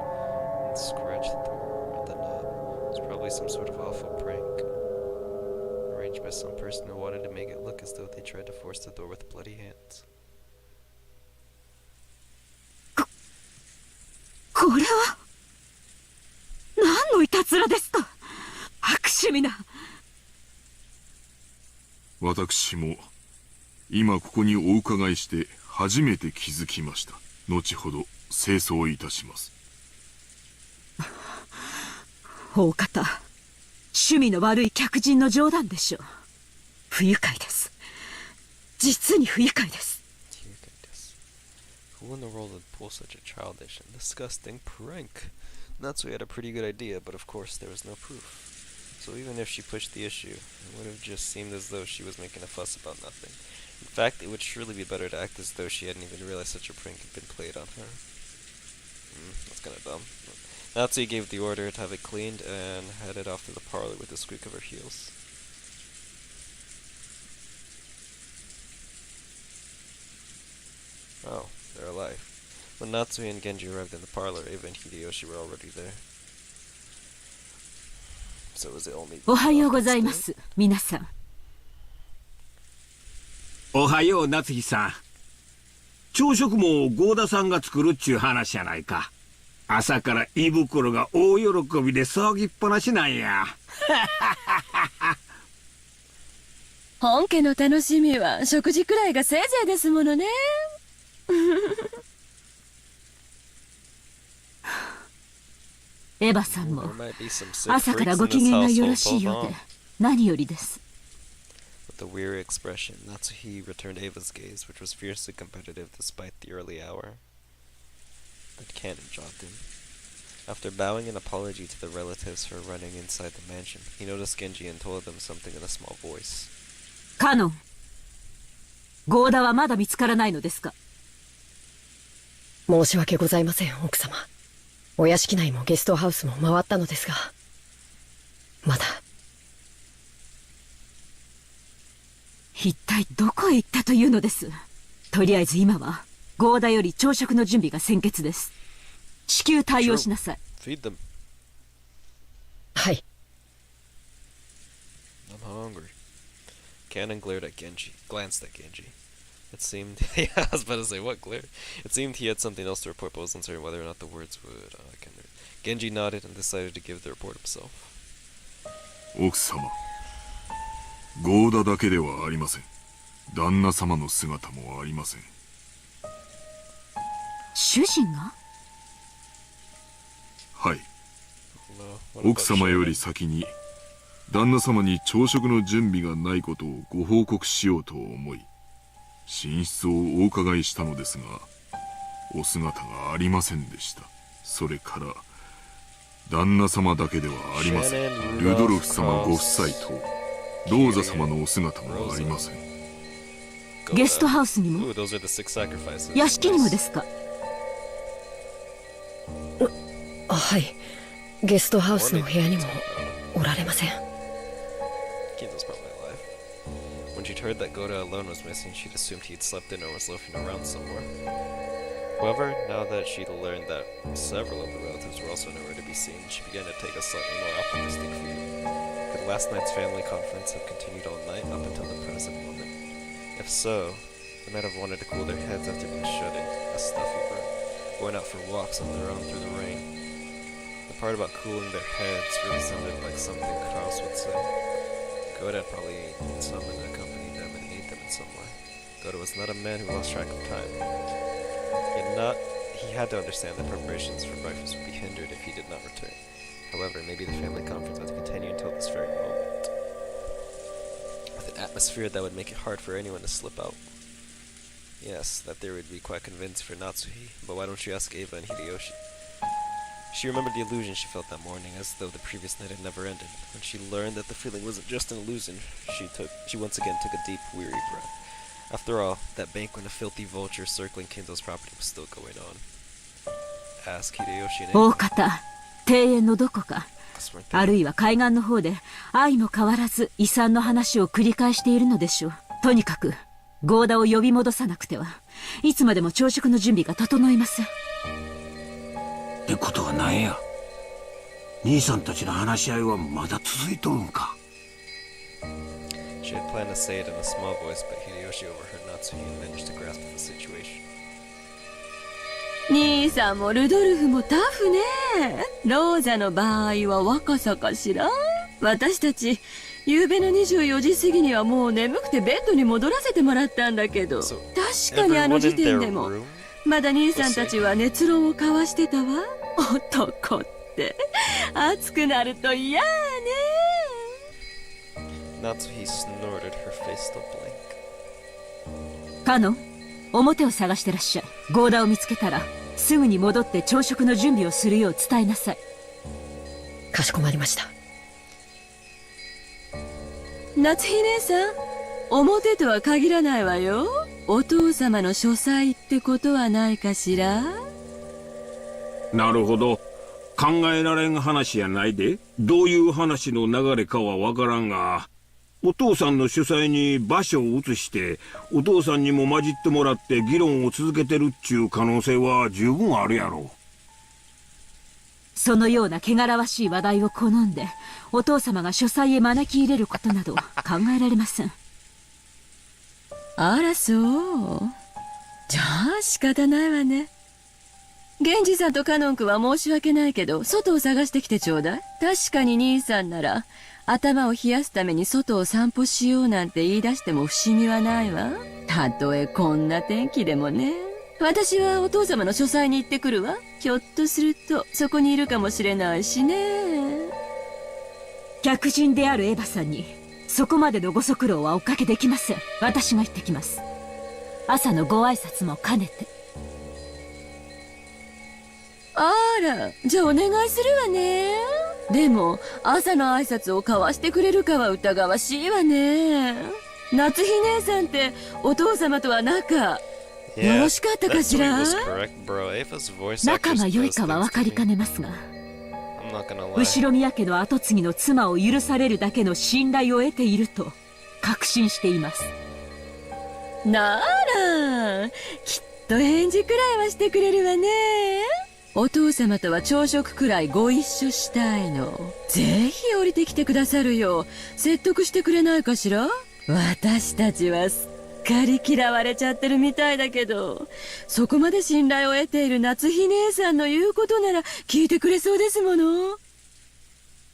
and scratched through the knob. It was probably some sort of awful prank, arranged by some person who wanted to make it look as though they tried to force the door with bloody hands. これは何のいたずらですか？悪趣味な。私も今ここにお伺いして初めて気づきました。後ほど清掃いたします。大方趣味の悪い客人の冗談でしょう。不愉快です。実に不愉快です。Who in the world would pull such a childish and disgusting prank? Natsuhi had a pretty good idea, but of course there was no proof. So even if she pushed the issue, it would have just seemed as though she was making a fuss about nothing. In fact, it would surely be better to act as though she hadn't even realized such a prank had been played on her. That's kinda dumb. Natsuhi gave the order to have it cleaned and headed off to the parlor with a squeak of her heels. Oh, they're alive. When Natsuhi and Genji arrived in the parlor, Eva and Hideyoshi were already there. So was it only... おはようございます、皆さん。おはよう、夏日さん。朝食も合田さんが作るっちゅう話やないか。朝から胃袋が大喜びで騒ぎっぱなしなんや。本家の楽しみは食事くらいがせいぜいですものね。エヴァさんも朝からご機嫌がよろしいようで何よりです。With a weary expression, Natsuhi returned Ava's gaze, which was fiercely competitive despite the early hour. But cannon jogged him. After bowing an apology to the relatives for running inside the mansion, he noticed Genji and told them something in a small voice. カノン、ゴーダはまだ見つからないのですか？申し訳ございません、奥様。お屋敷内もゲストハウスも回ったのですが、まだ。一体どこへ行ったというのです？とりあえず今はゴーダより朝食の準備が先決です。至急対応しなさい。Feed them. はい。 I'm hungry. Cannon glanced at Genji. It seemed, yeah, I was about to say, what glare? It seemed he had something else to report, but was uncertain whether or not the words would, Genji nodded and decided to give the report himself. 奥様、ゴーダだけではありません。旦那様の姿もありません。主人が？はい。奥様より先に旦那様に朝食の準備がないことをご報告しようと思い、寝室をお伺いしたのですが、お姿がありませんでした。それから旦那様だけではありません。ルドルフ様ご夫妻とローザ様のお姿もありません。ゲストハウスにも屋敷にもですか？はい。ゲストハウスの部屋にもおられません。Kinzo's probably alive. When she'd heard that Goda alone was missing, she'd assumed he'd slept in or was loafing around somewhere. However, now that she'd learned that several of the relatives were also nowhere to be seen, she began to take a slightly more optimistic view. Could last night's family conference have continued all night up until the present moment? If so, they might have wanted to cool their heads after being shut in a stuffy room, going out for walks on their own through the rain. The part about cooling their heads really sounded like something Kraus would say. Goda had probably summoned and accompanied them and aid them in some way. Goda was not a man who lost track of time. He had to understand that preparations for breakfast would be hindered if he did not return. However, maybe the family conference would continue until this very moment, with an atmosphere that would make it hard for anyone to slip out. Yes, that theory would be quite convinced for Natsuhi, but why don't you ask Eva and Hideyoshi? She remembered the illusion she felt that morning, as though the previous night had never ended. When she learned that the feeling wasn't just an illusion, she once again took a deep, weary breath. After all, that banquet of filthy vultures circling Kinzo's property was still going on. Ask Hideyoshi and Eva. 大方、庭園のどこか、あるいは海岸の方で相も変わらず遺産の話を繰り返しているのでしょう。とにかくゴーダを呼び戻さなくてはいつまでも朝食の準備が整いません。ってことはなんや、兄さんたちの話し合いはまだ続いとるんか。She had planned to say it in a small voice, but Hideyoshi overheard Natsuhi and managed to grasp the situation. 兄さんもルドルフもタフね。ローザの場合は若さかしら。私たち夕べの24時過ぎにはもう眠くてベッドに戻らせてもらったんだけど、確かにあの時点でもまだ兄さんたちは熱論を交わしてたわ。男って熱くなると嫌ね。Natsuhi snorted, her face still blank. カノン、表を探してらっしゃい。ゴーダを見つけたらすぐに戻って朝食の準備をするよう伝えなさい。かしこまりました。夏日姉さん、表とは限らないわよ。お父様の書斎ってことはないかしら。なるほど、考えられん話やないで。どういう話の流れかはわからんが、お父さんの主催に場所を移してお父さんにも混じってもらって議論を続けてるっちゅう可能性は十分あるやろ。そのような汚らわしい話題を好んでお父様が書斎へ招き入れることなど考えられません。あらそう。じゃあ仕方ないわね。源氏さんとカノン君は申し訳ないけど外を探してきてちょうだい。確かに兄さんなら頭を冷やすために外を散歩しようなんて言い出しても不思議はないわ。たとえこんな天気でもね。私はお父様の書斎に行ってくるわ。ひょっとするとそこにいるかもしれないしね。客人であるエヴァさんにそこまでのご足労はおかけできません。私が行ってきます。朝のご挨拶も兼ねて。あら、じゃあお願いするわね。でも、朝の挨拶を交わしてくれるかは疑わしいわね。夏日姉さんってお父様とは仲、よろしかったかしら？仲が良いかは分かりかねますが、後宮家の跡継ぎの妻を許されるだけの信頼を得ていると確信しています。なら、きっと返事くらいはしてくれるわね。お父様とは朝食くらいご一緒したいの。ぜひ降りてきてくださるよう説得してくれないかしら？私たちはすっかり嫌われちゃってるみたいだけど、そこまで信頼を得ている夏日姉さんの言うことなら聞いてくれそうですもの。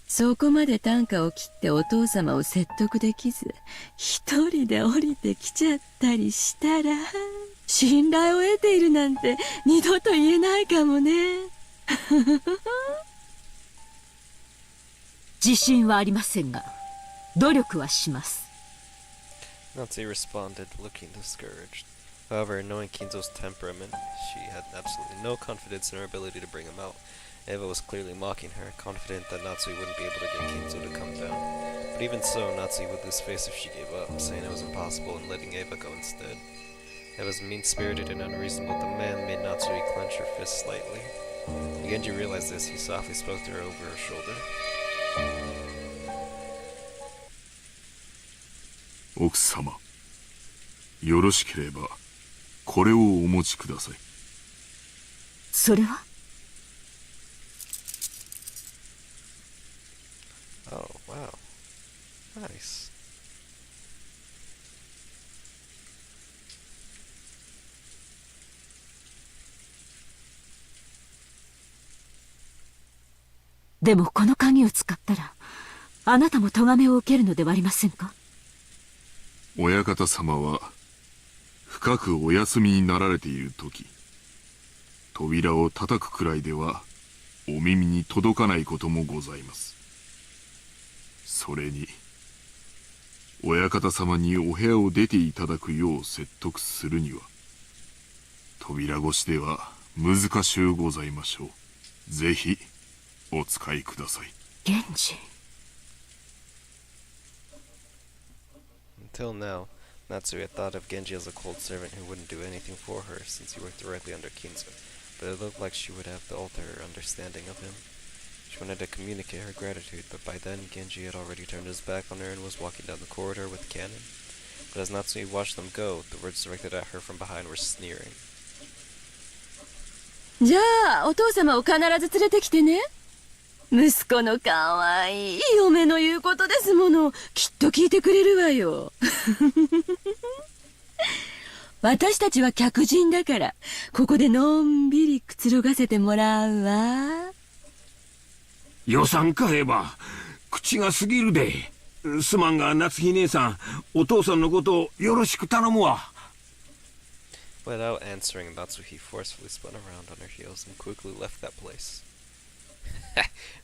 そこまで短歌を切ってお父様を説得できず、一人で降りてきちゃったりしたら、信頼を得ているなんて二度と言えないかもね。自信はありませんが、努力はします。Natsu responded, looking discouraged. However, knowing Kinzo's temperament, she had absolutely no confidence in her ability to bring him out. Eva was clearly mocking her, confident that Natsu wouldn't be able to get Kinzo to come down. But even so, Natsu would lose face if she gave up, saying it was impossible and letting Eva go instead. Eva's mean-spirited and unreasonable demand made Natsui clench her fist slightly. When Genji realized this, he softly spoke to her over her shoulder. 奥様、よろしければこれをお持ちください。それは？ Oh, wow. Nice. でもこの鍵を使ったら、あなたも咎めを受けるのではありませんか？親方様は深くお休みになられている時、扉を叩くくらいではお耳に届かないこともございます。それに親方様にお部屋を出ていただくよう説得するには、扉越しでは難しゅうございましょう。ぜひお使いください。源氏。Until now, Natsui had thought of Genji as a cold servant who wouldn't do anything for her since he worked directly under Kinzo, but it looked like she would have to alter her understanding of him. She wanted to communicate her gratitude, but by then Genji had already turned his back on her and was walking down the corridor with cannon. But as Natsui watched them go, the words directed at her from behind were sneering. じゃあ、お父様を必ず連れてきてね。息子のかわいい嫁の言うことですもの。きっと聞いてくれるわよ。私たちは客人だから、ここでのんびりくつろがせてもらうわ。予算買えば口が過ぎるで。すまんが夏日姉さん、お父さんのことをよろしく頼むわ。Without answering, Natsuhi forcefully spun around on her heels and quickly left that place.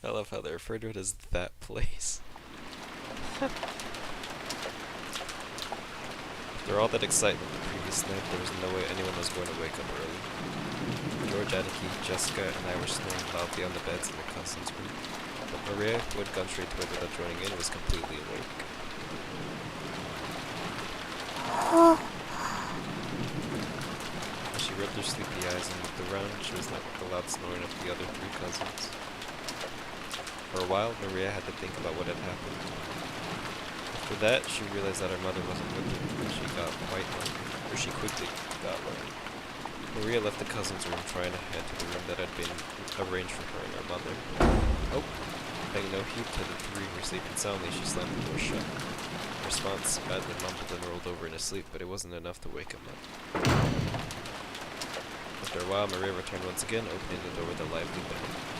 I love how they refer to it as that place. After all that excitement the previous night, there was no way anyone was going to wake up early. George, Aniki, Jessica, and I were snoring loudly on the beds in the cousin's room. But Maria, who had gone straight to bed without joining in, was completely awake. As she rubbed her sleepy eyes and looked around, she was met with the loud snoring of the other three cousins. For a while, Maria had to think about what had happened. After that, she realized that her mother wasn't with her, and she got quite lonely, or she quickly got lonely. Maria left the cousin's room, trying to head to the room that had been arranged for her and her mother. Oh! Paying no heed to the three who were sleeping soundly, she slammed the door shut. In response, badly mumbled and rolled over in his sleep, but it wasn't enough to wake him up. After a while, Maria returned once again, opening the door with a lively bang.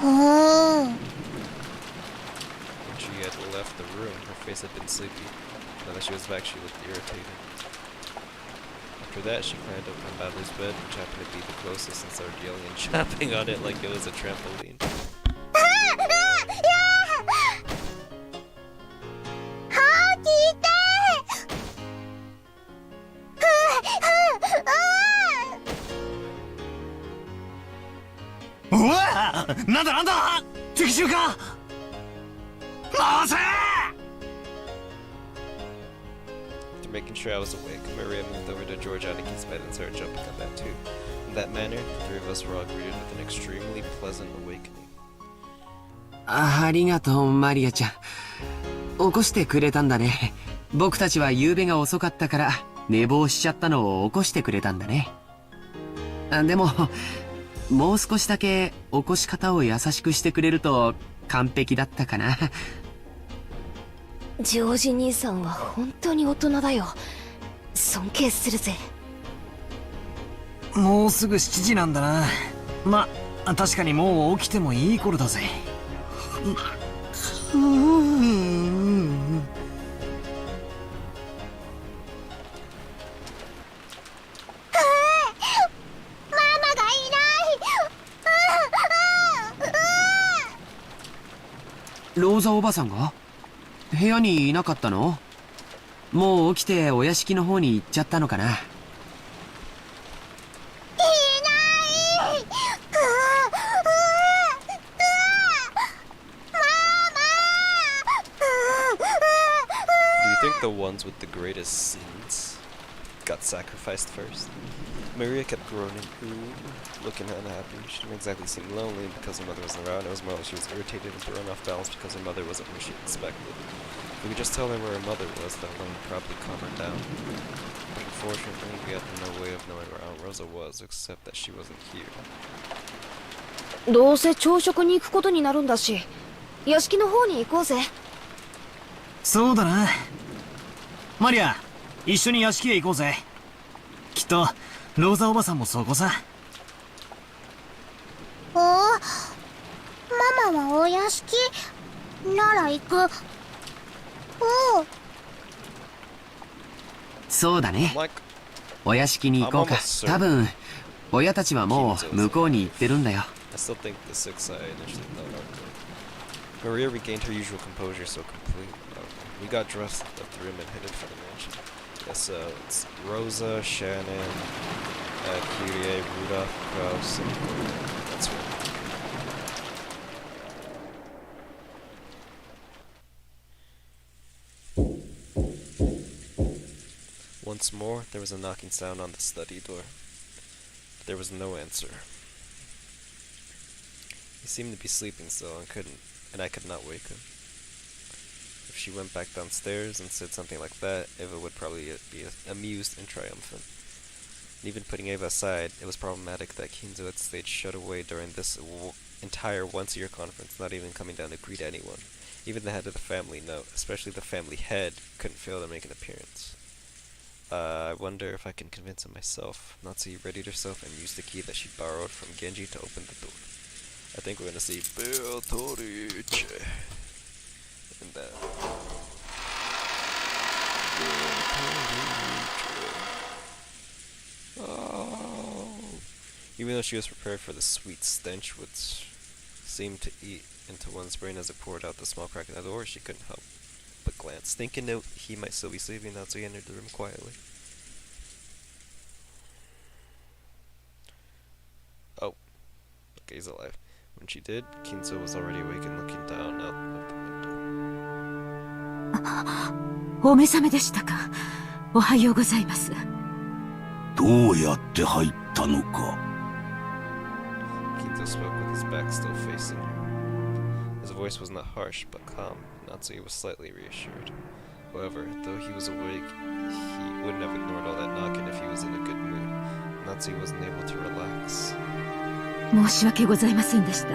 When she had left the room, her face had been sleepy. Now that she was back, she looked irritated. After that, she climbed up on Badly's bed, which happened to be the closest, and started yelling and chopping on it like it was a trampoline. なんだ敵襲か。回せ。 Making sure I was awake, Maria moved over to George Anakin's bed and started jumping on that too. In that manner, the three of us were all greeted with an extremely pleasant awakening. ありがとう、マリアちゃん。起こしてくれたんだね。僕たちは夕べが遅かったから寝坊しちゃったのを起こしてくれたんだね。でも、もう少しだけ起こし方を優しくしてくれると完璧だったかな。ジョージ兄さんは本当に大人だよ。尊敬するぜ。もうすぐ7時なんだな。ま、確かにもう起きてもいい頃だぜ。ローザおばさんが部屋にいなかったの？もう起きてお屋敷の方に行っちゃったのかな。Do you think the ones with the greatest sins got sacrificed first? Maria kept groaning, looking unhappy. She didn't exactly seem lonely because her mother wasn't around. It was more like she was irritated and thrown off balance because her mother wasn't where she expected. If we could just tell her where her mother was, that would probably calm her down. But unfortunately, we had no way of knowing where Aunt Rosa was, except that she wasn't here. どうせ朝食に行くことになるんだし、屋敷の方に行こうぜ。そうだな。マリア、一緒に屋敷へ行こうぜ。きっとローザおばさんもそこさ。おお、ママはお屋敷なら行く。おお。そうだね。お屋敷に行こうか。多分親たちはもう向こうに行ってるんだよ。I still think the six I initially thought of. Maria regained her usual composure so completely. We got dressed, left the room, and headed for the mansion. Yes, it's Rosa, Shannon, Kyrie, Rudolph, Kraus, and Koro. That's right. Once more, there was a knocking sound on the study door. But there was no answer. He seemed to be sleeping still and I could not wake him. If she went back downstairs and said something like that, Eva would probably be amused and triumphant. And even putting Eva aside, it was problematic that Kinzo had stayed shut away during this entire once-a-year conference, not even coming down to greet anyone. Even the head of the family, no, especially the family head, couldn't fail to make an appearance. I wonder if I can convince him myself. Natsu readied herself and used the key that she borrowed from Genji to open the door. I think we're gonna see Beatrice in that. Oh. Even though she was prepared for the sweet stench which seemed to eat into one's brain as it poured out the small crack in the door, she couldn't help but glance, thinking that he might still be sleeping. Natsu entered the room quietly. Oh, okay, he's alive. When she did, Kinzo was already awake and looking down out of the window. お目覚めでしたか。おはようございます。どうやって入ったのか。Kinzo spoke with his back still facing her. His voice was not harsh but calm. Natsuki was slightly reassured. However, though he was awake, he wouldn't have ignored all that knocking if he was in a good mood. Natsuki wasn't able to relax. 申し訳ございませんでした。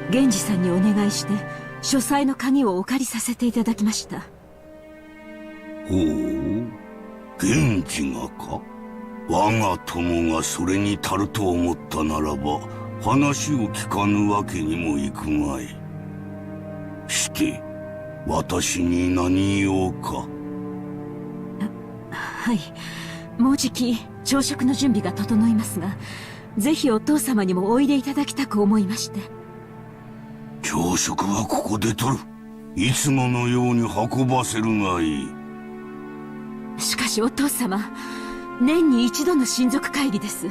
源氏さんにお願いして書斎の鍵をお借りさせていただきました。ほう、源氏がか。我が友がそれに足ると思ったならば話を聞かぬわけにもいくまい。して私に何用か。はい、もうじき朝食の準備が整いますが、ぜひお父様にもおいでいただきたく思いまして。朝食はここでとる。いつものように運ばせるがいい。しかしお父様、年に一度の親族会議です。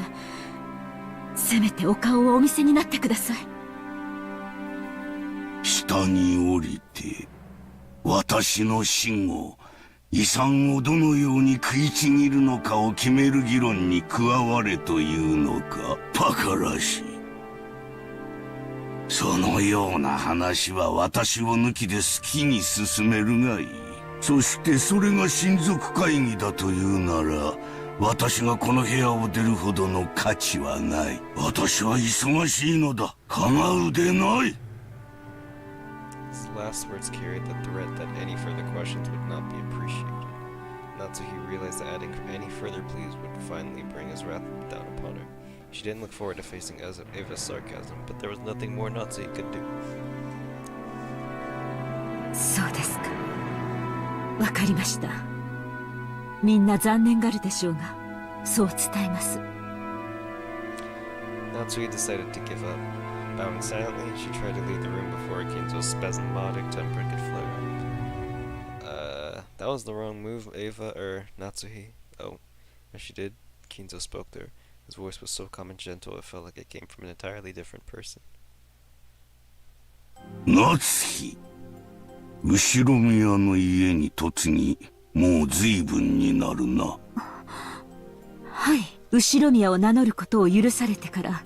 せめてお顔をお見せになってください。下に降りて私の死後遺産をどのように食いちぎるのかを決める議論に加われというのか。バカらしい。そのような話は私を抜きで好きに進めるがいい。そしてそれが親族会議だというなら、私がこの部屋を出るほどの価値はない。私は忙しいのだ。構うでない。His last words carried the threat that any further questions would not be appreciated. Natsuhi realized that adding any further pleas would finally bring his wrath down upon her. She didn't look forward to facing Ava's sarcasm, but there was nothing more Natsuhi could do. そうですか。わかりました。みんな残念がるでしょうが、そう伝えます。Natsui decided to give up. Bowing silently, she tried to leave the room before Kinzo's spasmodic temper could flare up. That was the wrong move, Ava, or Natsuhi. Oh, as she did, Kinzo spoke to her. His voice was so calm and gentle, it felt like it came from an entirely different person. Natsuhi, 後ろ宮の家に嫁ぎ、もう随分になるな。はい、後宮を名乗ることを許されてから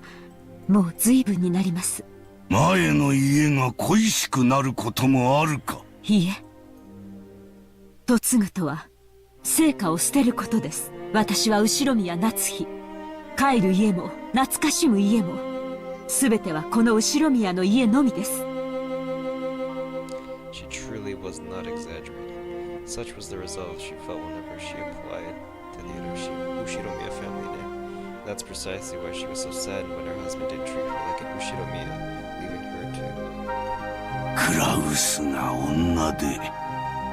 もう随分になります。前の家が恋しくなることもあるか。いいえ、嫁ぐとは成果を捨てることです。私は後宮夏日、帰る家も懐かしむ家も全てはこの後宮の家のみです。She truly was not exaggerating. Such was the resolve she felt whenever she applied to the Ushiromiya family name. That's precisely why she was so saddened when her husband didn't treat her like an Ushiromiya, leaving her to... クラウスが女で、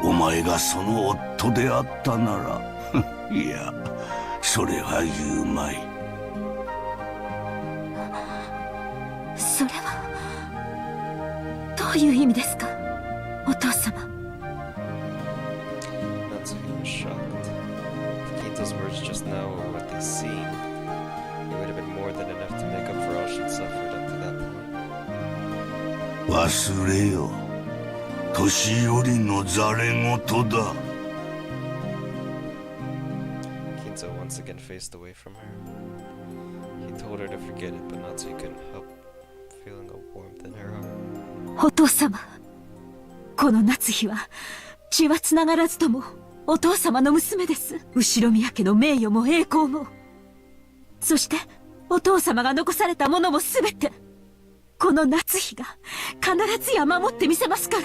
お前がその夫であったなら、いや、それは言うまい。それはどういう意味ですか、お父様。Natsuhi was shocked. If Kinzo's words just now were what they seemed, it would have been more than enough to make up for all she'd suffered up to that point. 忘れよ。年寄りのざれ言だ。Kinzo once again faced away from her. He told her to forget it, but Natsuhi couldn't help feeling a warmth in her heart. お父様、この夏日は血はつながらずともお父様の娘です。後宮家の名誉も栄光も、そしてお父様が残されたものも全て、この夏日が必ずや守ってみせますから。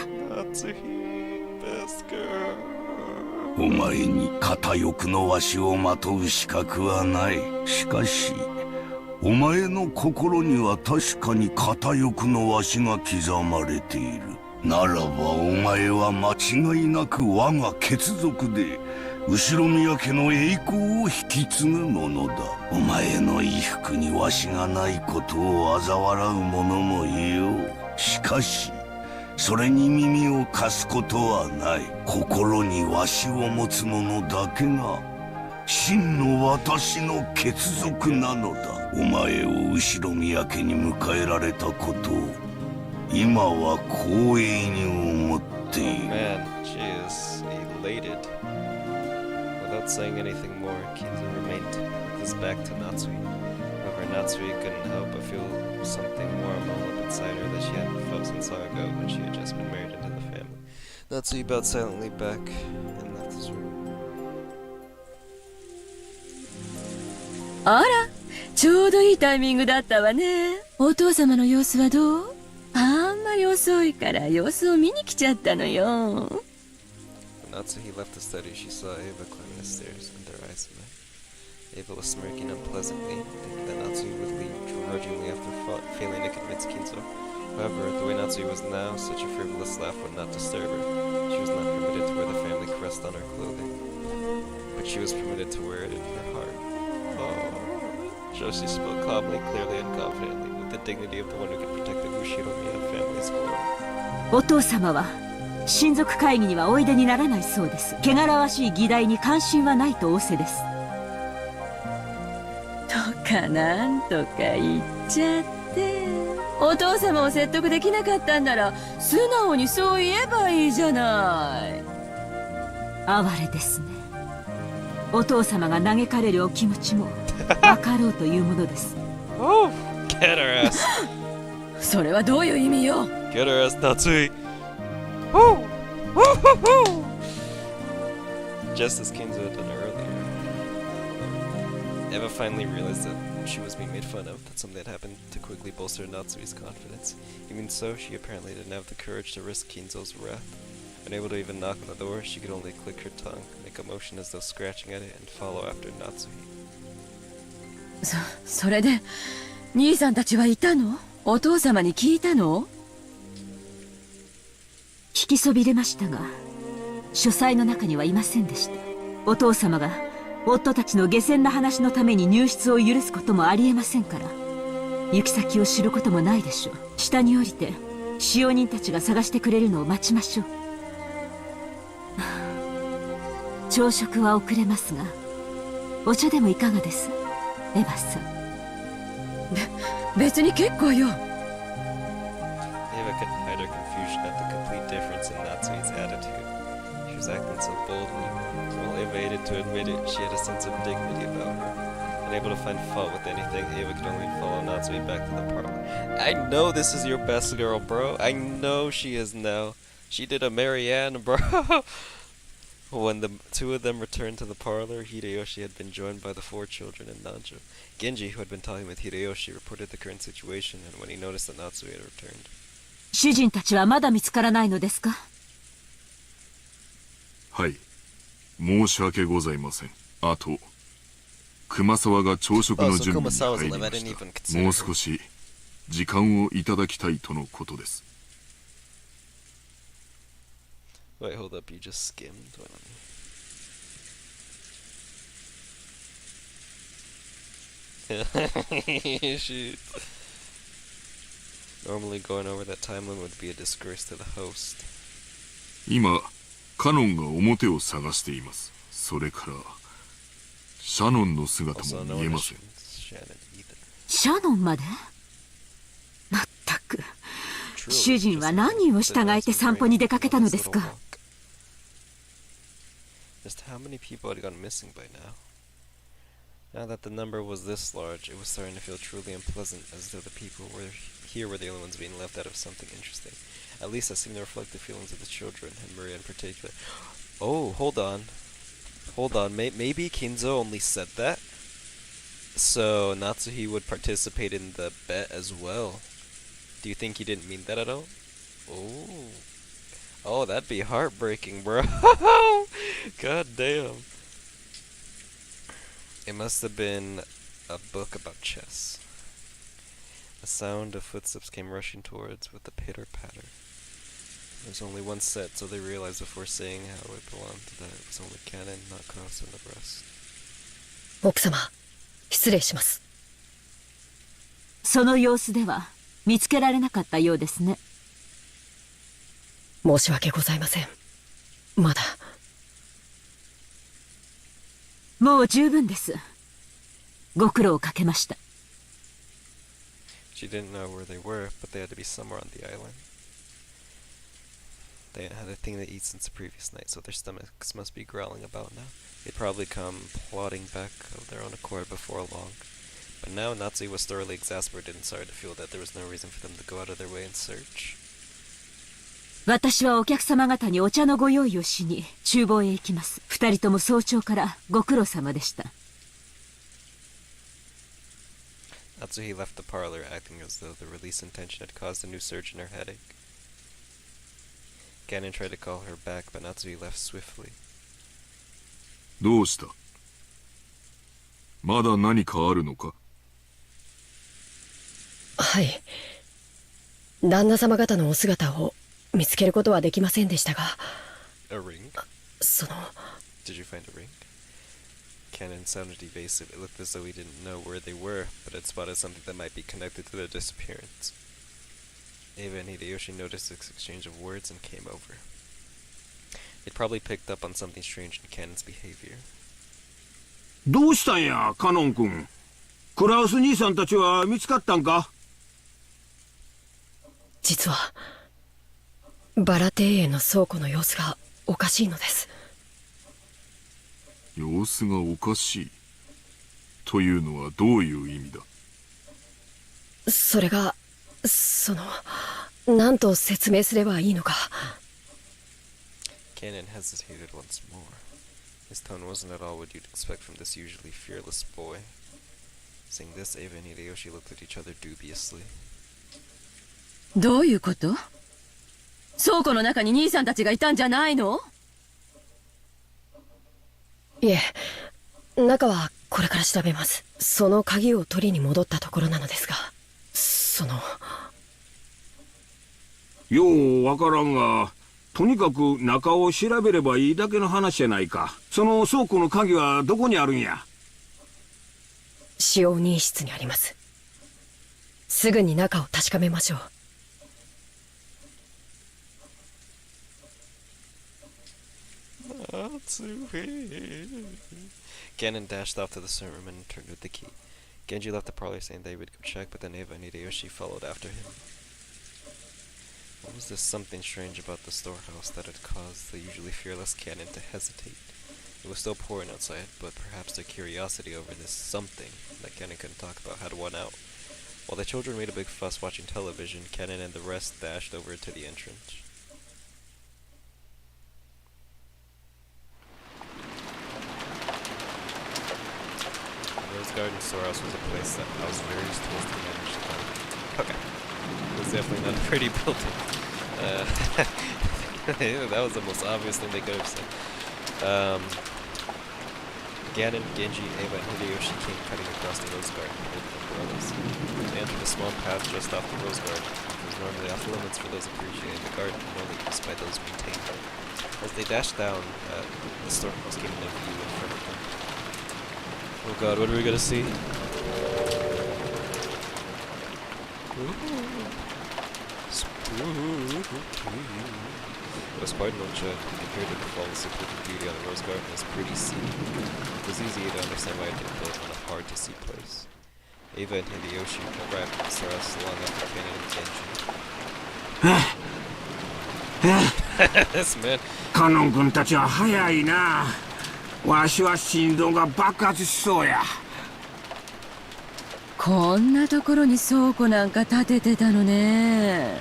お前に片翼のわしをまとう資格はない。しかしお前の心には確かに片翼のわしが刻まれている。ならばお前は間違いなく我が血族で後宮家の栄光を引き継ぐものだ。お前の衣服にわしがないことを嘲笑う者もいよう。しかしそれに耳を貸すことはない。心にわしを持つ者だけが真の私の血族なのだ。お前を後宮家に迎えられたことを今は光栄に思っている。 Man, she is elated. Without saying anything more, Kinzo remained with his back to Natsui. However, Natsui couldn't help but feel something warm all up inside her that she hadn't felt since long ago when she had just been married into the family. Natsui bowed silently back and left his room. あら、ちょうどいいタイミングだったわね。お父様の様子はどう？あんまり遅いから様子を見に来ちゃったのよ。 When Natsuhi left the study, she saw Ava climbing the stairs, and their eyes met. Ava was smirking unpleasantly, thinking that Natsui would leave grudgingly after failing to convince Kinzo. However, the way Natsui was now, such a frivolous laugh would not disturb her. She was not permitted to wear the family crest on her clothing, but she was permitted to wear it in her heart. Oh. Joshi spoke calmly, clearly, and confidently, with the dignity of the one who could protect the Ushiromiya family's glory. お父様は親族会議にはおいでにならないそうです。汚らわしい議題に関心はないと仰せです。とかなんとか言っちゃって。て。お父様を説得できなかったんなら素直にそう言えばいいじゃない。哀れですね。お父様が嘆かれるお気持ちも分かろうというものです。Get her ass. それはどういう意味よ。 Get her ass, Natsui. Just as Kinzo had done earlier. Eva finally realized that she was being made fun of, that something had happened to quickly bolster Natsui's confidence. Even so, she apparently didn't have the courage to risk Kinzo's wrath. Unable to even knock on the door, she could only click her tongue, make a motion as though scratching at it, and follow after Natsui. それで兄さんたちはいたの？お父様に聞いたの？聞きそびれましたが、書斎の中にはいませんでした。お父様が夫たちの下船な話のために入室を許すこともありえませんから、行き先を知ることもないでしょう。下に降りて使用人たちが探してくれるのを待ちましょう。朝食は遅れますが、お茶でもいかがです、エヴァさん。別に結構よ。Eva couldn't hide her confusion at the complete difference in Natsui's attitude. She was acting so boldly. While Eva hated to admit it, she had a sense of dignity about her. Unable to find fault with anything, Eva could only follow Natsui back to the parlor. I know this is your best girl, bro. I know she is now. She did a Marianne, bro. When the two of them returned to the parlor, Hideyoshi had been joined by the 4 children and Nanjo. Genji, who had been talking with Hideyoshi, reported the current situation, and when he noticed that Natsui had returned. 主人たちはまだ見つからないのですか？はい、申し訳ございません。あと熊沢が朝食の準備に入りました。もう少し時間をいただきたいとのことです。Wait, hold up, you just skimmed? Shoot. Normally going over that time limit would be a disgrace to the host. 今、カノンが表を探しています。それから、シャノンの姿も見えません。シャノンまで？まったく。主人は何を従えて散歩に出かけたのですか？ Just how many people had gone missing by now? Now that the number was this large, it was starting to feel truly unpleasant, as though the people here were the only ones being left out of something interesting. At least that seemed to reflect the feelings of the children, and Maria in particular. Oh, hold on. Hold on, maybe Kinzo only said that? So Natsuhi would participate in the bet as well. Do you think he didn't mean that at all? Oh. Oh, that'd be heartbreaking, bro. God damn. It must have been a book about chess. The sound of footsteps came rushing towards with a pitter-patter. There's only one set, so they realized before saying how it belonged that it was only Cannon, not Cross, and the rest. 奥様、失礼します。その様子では見つけられなかったようですね。申し訳ございません。まだ。もう十分です。ご苦労をかけました。She didn't know where they were, but they had to be somewhere on the island. They hadn't had a thing to eat since the previous night, so their stomachs must be growling about now. They'd probably come plodding back of their own accord before long. But now Natsui was thoroughly exasperated and started to feel that there was no reason for them to go out of their way in search. 私はお客様方にお茶のご用意をしに厨房へ行きます。2人とも早朝からご苦労様でした。Natsuhi left the parlor, acting as though the release intention had caused a new surge in her headache. Ganon tried to call her back, but Natsuhi left swiftly. どうした？まだ何かあるのか？はい。旦那様方のお姿を見つけることはできませんでしたが。A ring? その。Did you find a ring? Ganon sounded evasive. It looked as though he didn't know where they were, but had spotted something that might be connected to their disappearance. Eva and Hideyoshi noticed this exchange of words and came over. They'd probably picked up on something strange in Ganon's behavior. どうしたんや、カノン君。クラウス兄さんたちは見つかったんか？実はバラ庭園の倉庫の様子がおかしいのです。様子がおかしいというのはどういう意味だ？それが何と説明すればいいのか。Cannon hesitated once more. His tone wasn't at all what you'd expect from this usually fearless boy. Seeing this, Ava and Hideyoshi looked at each other dubiously. どういうこと？倉庫の中に兄さんたちがいたんじゃないの？いえ、中はこれから調べます。その鍵を取りに戻ったところなのですが、ようわからんが、とにかく中を調べればいいだけの話じゃないか。その倉庫の鍵はどこにあるんや？使用人室にあります。すぐに中を確かめましょう。Ganon dashed off to the servant room and returned with the key. Genji left the parlor saying they would go check, but then Eva and Hideyoshi followed after him. What was this something strange about the storehouse that had caused the usually fearless Ganon to hesitate? It was still pouring outside, but perhaps their curiosity over this something that Ganon couldn't talk about had won out. While the children made a big fuss watching television, Ganon and the rest dashed over to the entrance. Rose Garden Storehouse was a place that housed various tools to manage the garden. Okay. It was definitely not a pretty building. That was the most obvious thing they could have said. Ganon, Genji, Eva, and Hideyoshi came cutting across the Rose Garden with umbrellas. They entered a small path just off the Rose Garden, which was normally off limits for those appreciating the garden and only used by those maintaining it. As they dashed down, the storehouse came into view in front of them. Oh god, what are we gonna see? It was quite an old shed, compared to the fallen secluded beauty on the Rose Garden was pretty scenic. It was easy to understand why it had been built on a hard-to-see place. Eva and Hideyoshi arrived at the storehouse along after Cannon and Genji. This man. カノン君たちは早いな。わしは心臓が爆発しそうや。こんなところに倉庫なんか建ててたのね。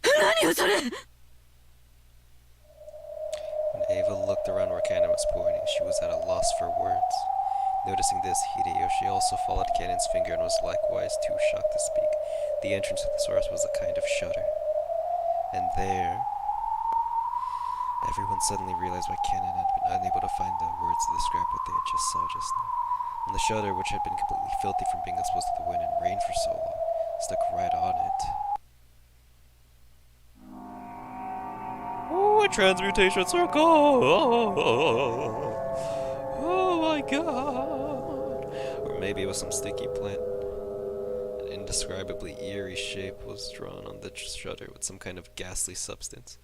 何よそれ。 When Ava looked around where Cannon was pointing, she was at a loss for words. Noticing this, Hideyoshi also followed Cannon's finger and was likewise too shocked to speak. The entrance to the source was a kind of shutter. And there... Everyone suddenly realized why Cannon had been unable to find the words to describe what they had just saw just now. And the shutter, which had been completely filthy from being exposed to the wind and rain for so long, stuck right on it. Oh, a transmutation circle! Oh my god! Or maybe it was some sticky plant. An indescribably eerie shape was drawn on the shutter with some kind of ghastly substance.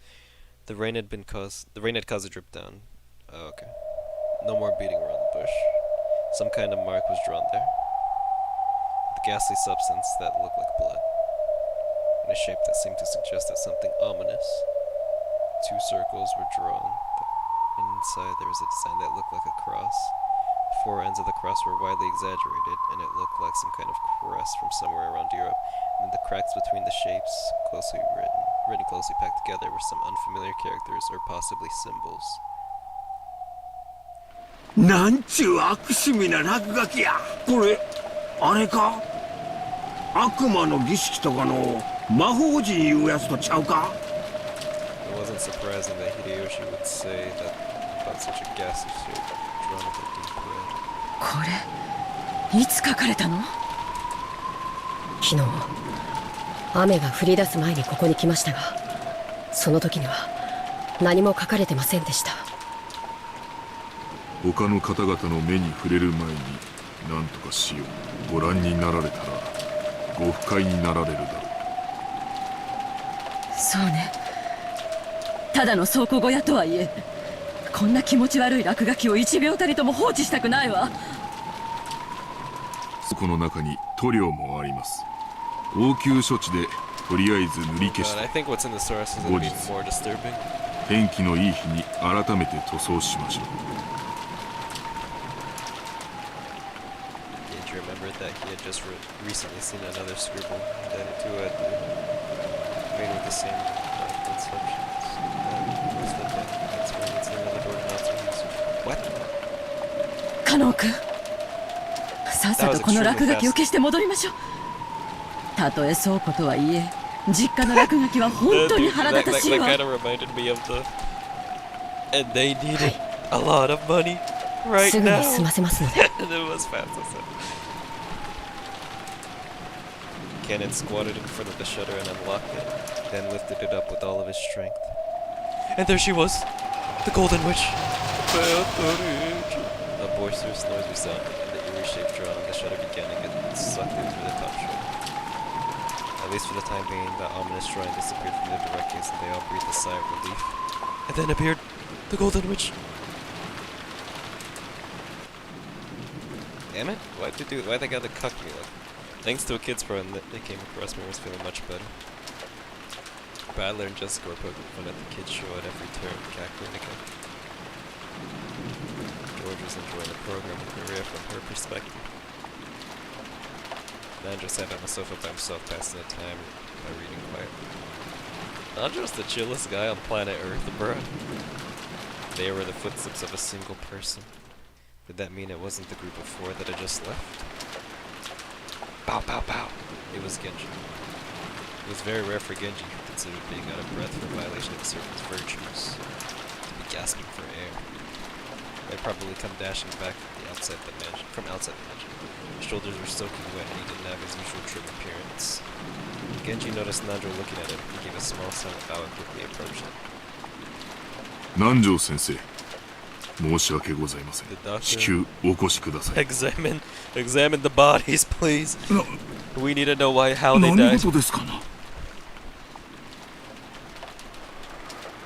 The rain had caused a drip down. Oh, okay. No more beating around the bush. Some kind of mark was drawn there. With a ghastly substance that looked like blood. In a shape that seemed to suggest that something ominous. 2 circles were drawn. And inside there was a design that looked like a cross. The 4 ends of the cross were widely exaggerated, and it looked like some kind of crest from somewhere around Europe. And the cracks between the shapes, closely written closely packed together, were some unfamiliar characters or possibly symbols. なんちゅう悪趣味な落書きや。これ、あれか？悪魔の儀式とかの魔法陣いうやつとちゃうか？ It wasn't surprising that Hideyoshi would say that about such a ghastly shape drawn with a deep red. これ、いつ書かれたの？昨日、雨が降り出す前にここに来ましたが、その時には何も書かれてませんでした。他の方々の目に触れる前に何とかしよう。ご覧になられたらご不快になられるだろう。そうね。ただの倉庫小屋とはいえ、こんな気持ち悪い落書きを1秒たりとも放置したくないわ。この中に塗料もあります。応急処置でとりあえず塗り消し I think what's in the source is 後 gonna 日 be more disturbing. 天気のいい日に改めて塗装しましょう。 Did you remember that he had just recently seen another scribble that it too had made with the same instructions? That's where it's another door not to use. What? カノン君、さっさとこの落書きを消して戻りましょう。たとえ倉庫とはいえ、実家の落書きは本当に腹立たしいわ。 That kind of reminded me of the... And they needed a lot of money right すぐ now. に済ませますので。 And it was fast as it. Cannon squatted in front of the shutter and unlocked it, then lifted it up with all of his strength. And there she was, the Golden Witch. A boisterous noise resounded, and the eerie shape drawn on the shutter began to get sucked in through the top shutter. At least for the time being, that ominous drawing disappeared from their direct gaze, and they all breathed a sigh of relief. And then appeared the Golden Witch. Damn it! Why'd they gotta cuck me like? Thanks to a kid's program that they came across me, I was feeling much better. Badler and Jessica were poking fun at the kid's show at every turn, cackling again. George was enjoying the program with Maria from her perspective. Nandro sat on the sofa by himself, passing the time by reading quietly. Nandro's the chillest guy on planet Earth, bruh. They were the footsteps of a single person. Did that mean it wasn't the group of four that had just left? Pow, pow, pow. It was Genji. It was very rare for Genji, who considered being out of breath for violation of certain virtues, to be gasping for air. They'd probably come dashing back from outside the mansion. His shoulders were soaking wet and he didn't have his usual trim appearance. When Genji noticed Nandro looking at him, he gave a small silent bow and quickly approached him. 南條先生、申し訳ございません。至急お越しください。 Examine the bodies, please. We need to know how they 何 died. 事ですかな。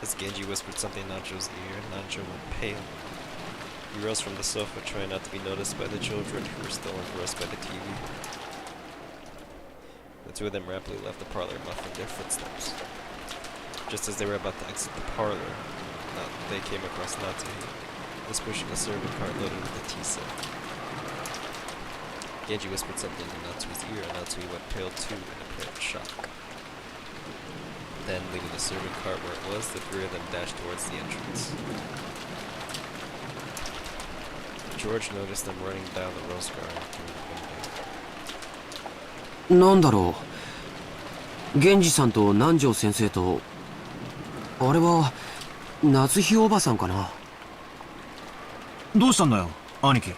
As Genji whispered something in Nancho's ear, Nancho went pale. He rose from the sofa, trying not to be noticed by the children who were still engrossed by the TV. The two of them rapidly left the parlor, muffling their footsteps. Just as they were about to exit the parlor, they came across Natsu. Was pushing a serving cart loaded with a tea set. Genji whispered something in Natsu's ear, and Natsu went pale too in apparent shock. Then, leaving the serving cart where it was, the three of them dashed towards the entrance. George noticed them running down the rose garden through the window. なんだろう。源氏さんと南條先生と、あれは夏日おばさんかな。どうしたんだよ、兄貴。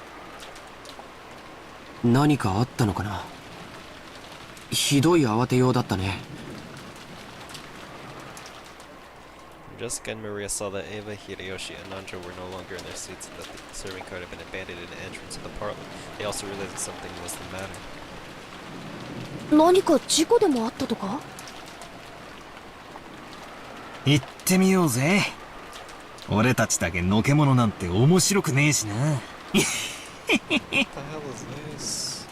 何かあったのかな。ひどい慌てようだったね。Jessica and Maria saw that Eva, Hideyoshi, and Nanjo were no longer in their seats and that the serving cart had been abandoned in the entrance of the parlor. They also realized that something was the matter. 何か事故でもあったとか？行ってみようぜ。俺たちだけのけ者なんて面白くねえしな。What the hell is this?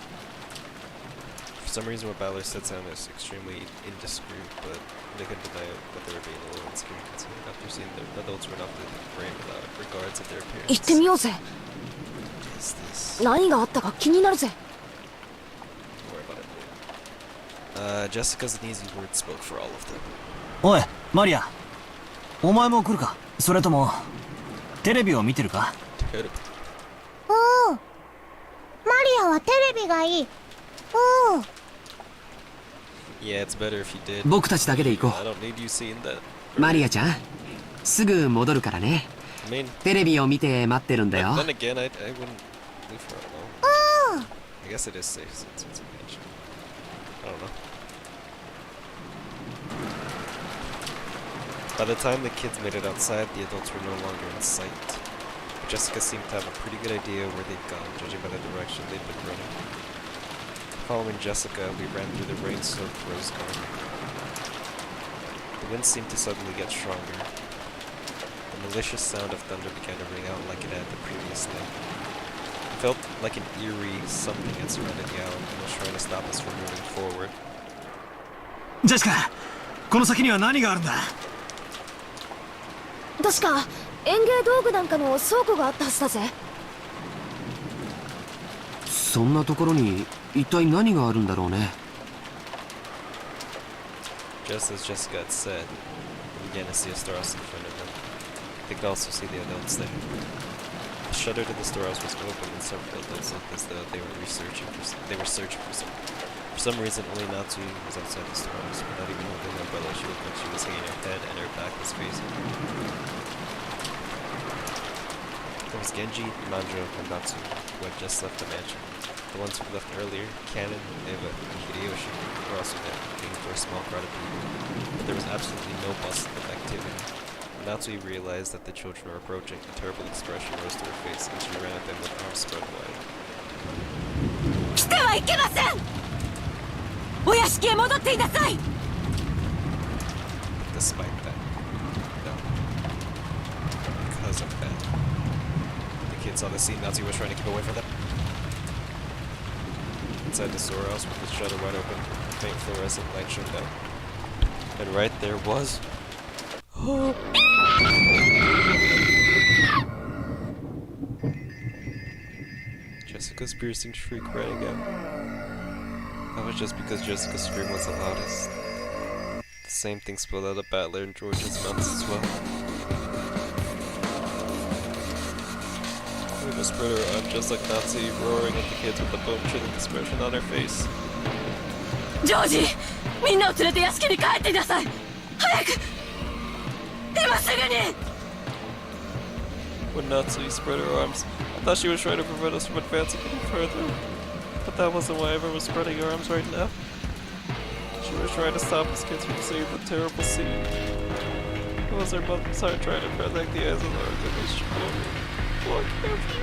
For some reason, what Balor said sounded extremely indiscreet, but they couldn't deny that they were being a little insecure considering after seeing the adults run off the frame without regards of their appearance. 行ってみようぜ。 What is this? 何があったか気になるぜ。 Don't worry about it. Jessica's and easy words spoke for all of them. おい、マリア。お前も来るか？それともテレビを見てるか？うん。マリアはテレビがいい。うん。Yeah, it's better if you did. 僕たちだけで行こ I don't need you seeing that. う。マリアちゃん、すぐ戻るからね。 I mean, テレビを見て待ってるんだよ。 then again, I wouldn't leave her alone. I guess it is safe since it's a mansion. I don't know. By the time the kids made it outside, the adults were no longer in sight. Jessica seemed to have a pretty good idea where they'd gone, judging by the direction they'd been running. Following Jessica, we ran through the rain-soaked rose garden. The wind seemed to suddenly get stronger. The malicious sound of thunder began to ring out like it had the previous night. The felt like an eerie something had surrounded the island and was trying to stop us from moving forward. ジェシカ、この先には何があるんだ？確か園芸道具なんかの倉庫があったはずだぜ。そんなところに一体何があるんだろうね。Just as Jessica had said, he began to see a storehouse in front of him. They could also see the adults there. The shutter to the storehouse was open, and several adults looked as though they were searching for something. For some reason, only Natsu was outside the storehouse. Without even holding her umbrella, she looked like she was hanging her head, and her back was facing her. There was Genji, Manjo, and Natsu, who had just left the mansion. The ones who left earlier, Kanon, Eva, and Hideyoshi, were also there, looking for a small crowd of people. But there was absolutely no bustle of activity. When Natsu realized that the children were approaching, a terrible expression rose to her face, and she ran at them with arms spread wide. 来てはいけません。お屋敷へ戻っていなさい。Despite that, no. Because of that, the kids saw the scene. Natsu was trying to keep away from them. Inside the storehouse, with the shutter wide open, a faint fluorescent light shone down. And right there was... Jessica's piercing shriek rang out. That was just because Jessica's scream was the loudest. The same thing spilled out of Battler and George's mouths as well. Eva spread her arm just like Nazi, roaring at the kids with a bone-chilling expression on her face. ジョージ、みんなを連れて屋敷に帰っていなさい。早く、今すぐに。When Nazi spread her arms, I thought she was trying to prevent us from advancing any further. But that wasn't why Eva was spreading her arms right now. She was trying to stop us kids from seeing the terrible scene. It was her mother's heart trying to protect the eyes of our goodness children. Poor careful.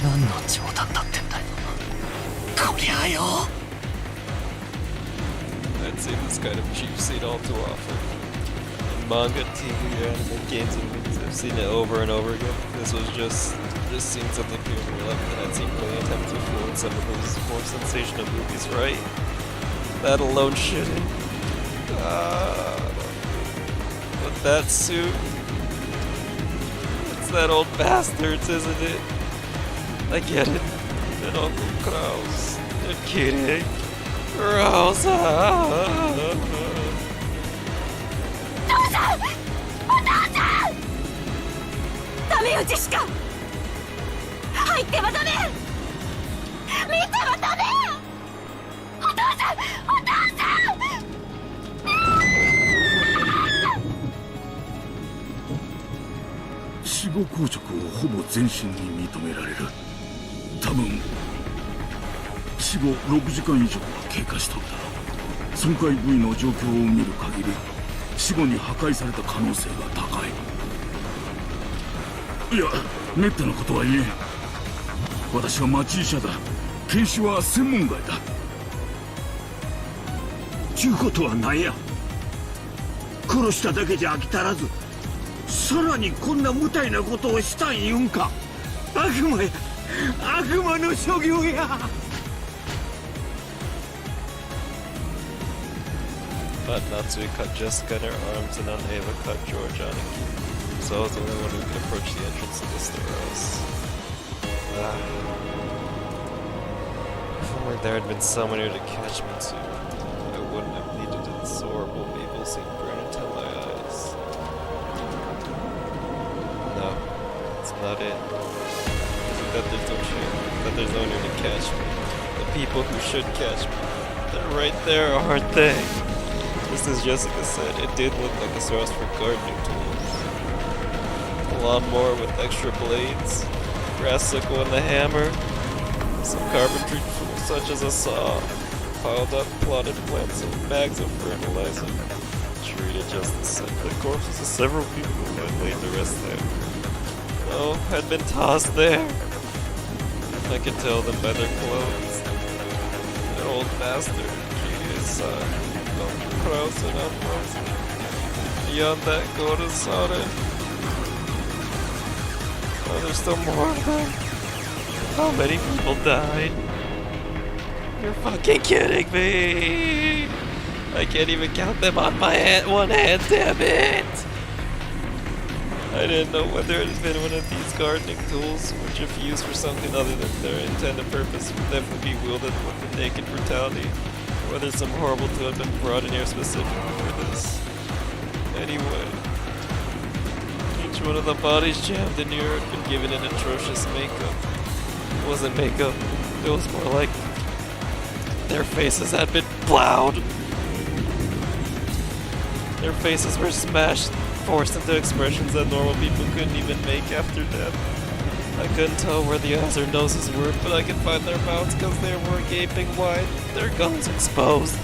何の冗談だってんだよ。こりゃあよ。I'd seen this kind of cheap scene all too often. In manga, TV, anime, games, and movies, I've seen it over and over again. This was just seeing something new in real life that I'd seen a million times before in some of those more sensational movies, right? That alone shouldn't. But that suit... It's that old bastard's, isn't it? I get it. And Uncle Kraus. You're kidding. Kraus. 父さん、お父さん。ダメよジェシカ。入ってはダメ。見てはダメ。お父さん、お父さん。死後硬直をほぼ全身に認められる。多分死後6時間以上は経過したのだ。損壊部位の状況を見る限り死後に破壊された可能性が高い。いや、めったなことは言えん。私は町医者だ。検視は専門外だ。ちゅうことは何や。殺しただけじゃ飽き足らず、さらにこんな無体なことをしたん言うんか。悪魔や、悪魔の所業や。But Natsui cut Jessica in her arms, and Aunt Eva cut George on it. So I was the only one who could approach the entrance of the storehouse. If only there had been someone here to catch me too, I wouldn't have needed this horrible evil scene burn into my eyes. No, it's not it. I think that there's no chance, that there's no one here to catch me. The people who should catch me, they're right there, aren't they? Just as Jessica said, it did look like a source for gardening tools. A lawnmower with extra blades, grass sickle and the hammer, some carpentry tools such as a saw, piled up plotted plants and bags of fertilizer. Treated just the same. The corpses of several people who had laid to rest there. Oh, had been tossed there. I could tell them by their clothes. That old bastard, his son. Kraus and unfrozen. Beyond that, Koro saw it. Oh, there's still more of them. How many people died? You're fucking kidding me! I can't even count them on my one hand, damn it! I didn't know whether it had been one of these gardening tools, which if used for something other than their intended purpose would definitely be wielded with naked brutality, or whether some horrible tool had been brought in here specifically for this. Anyway, each one of the bodies jammed in here had been given an atrocious makeup. It wasn't makeup, it was more like their faces had been plowed. Their faces were smashed, forced into expressions that normal people couldn't even make after death. I couldn't tell where the eyes or noses were, but I could find their mouths because they were gaping wide, their gums exposed,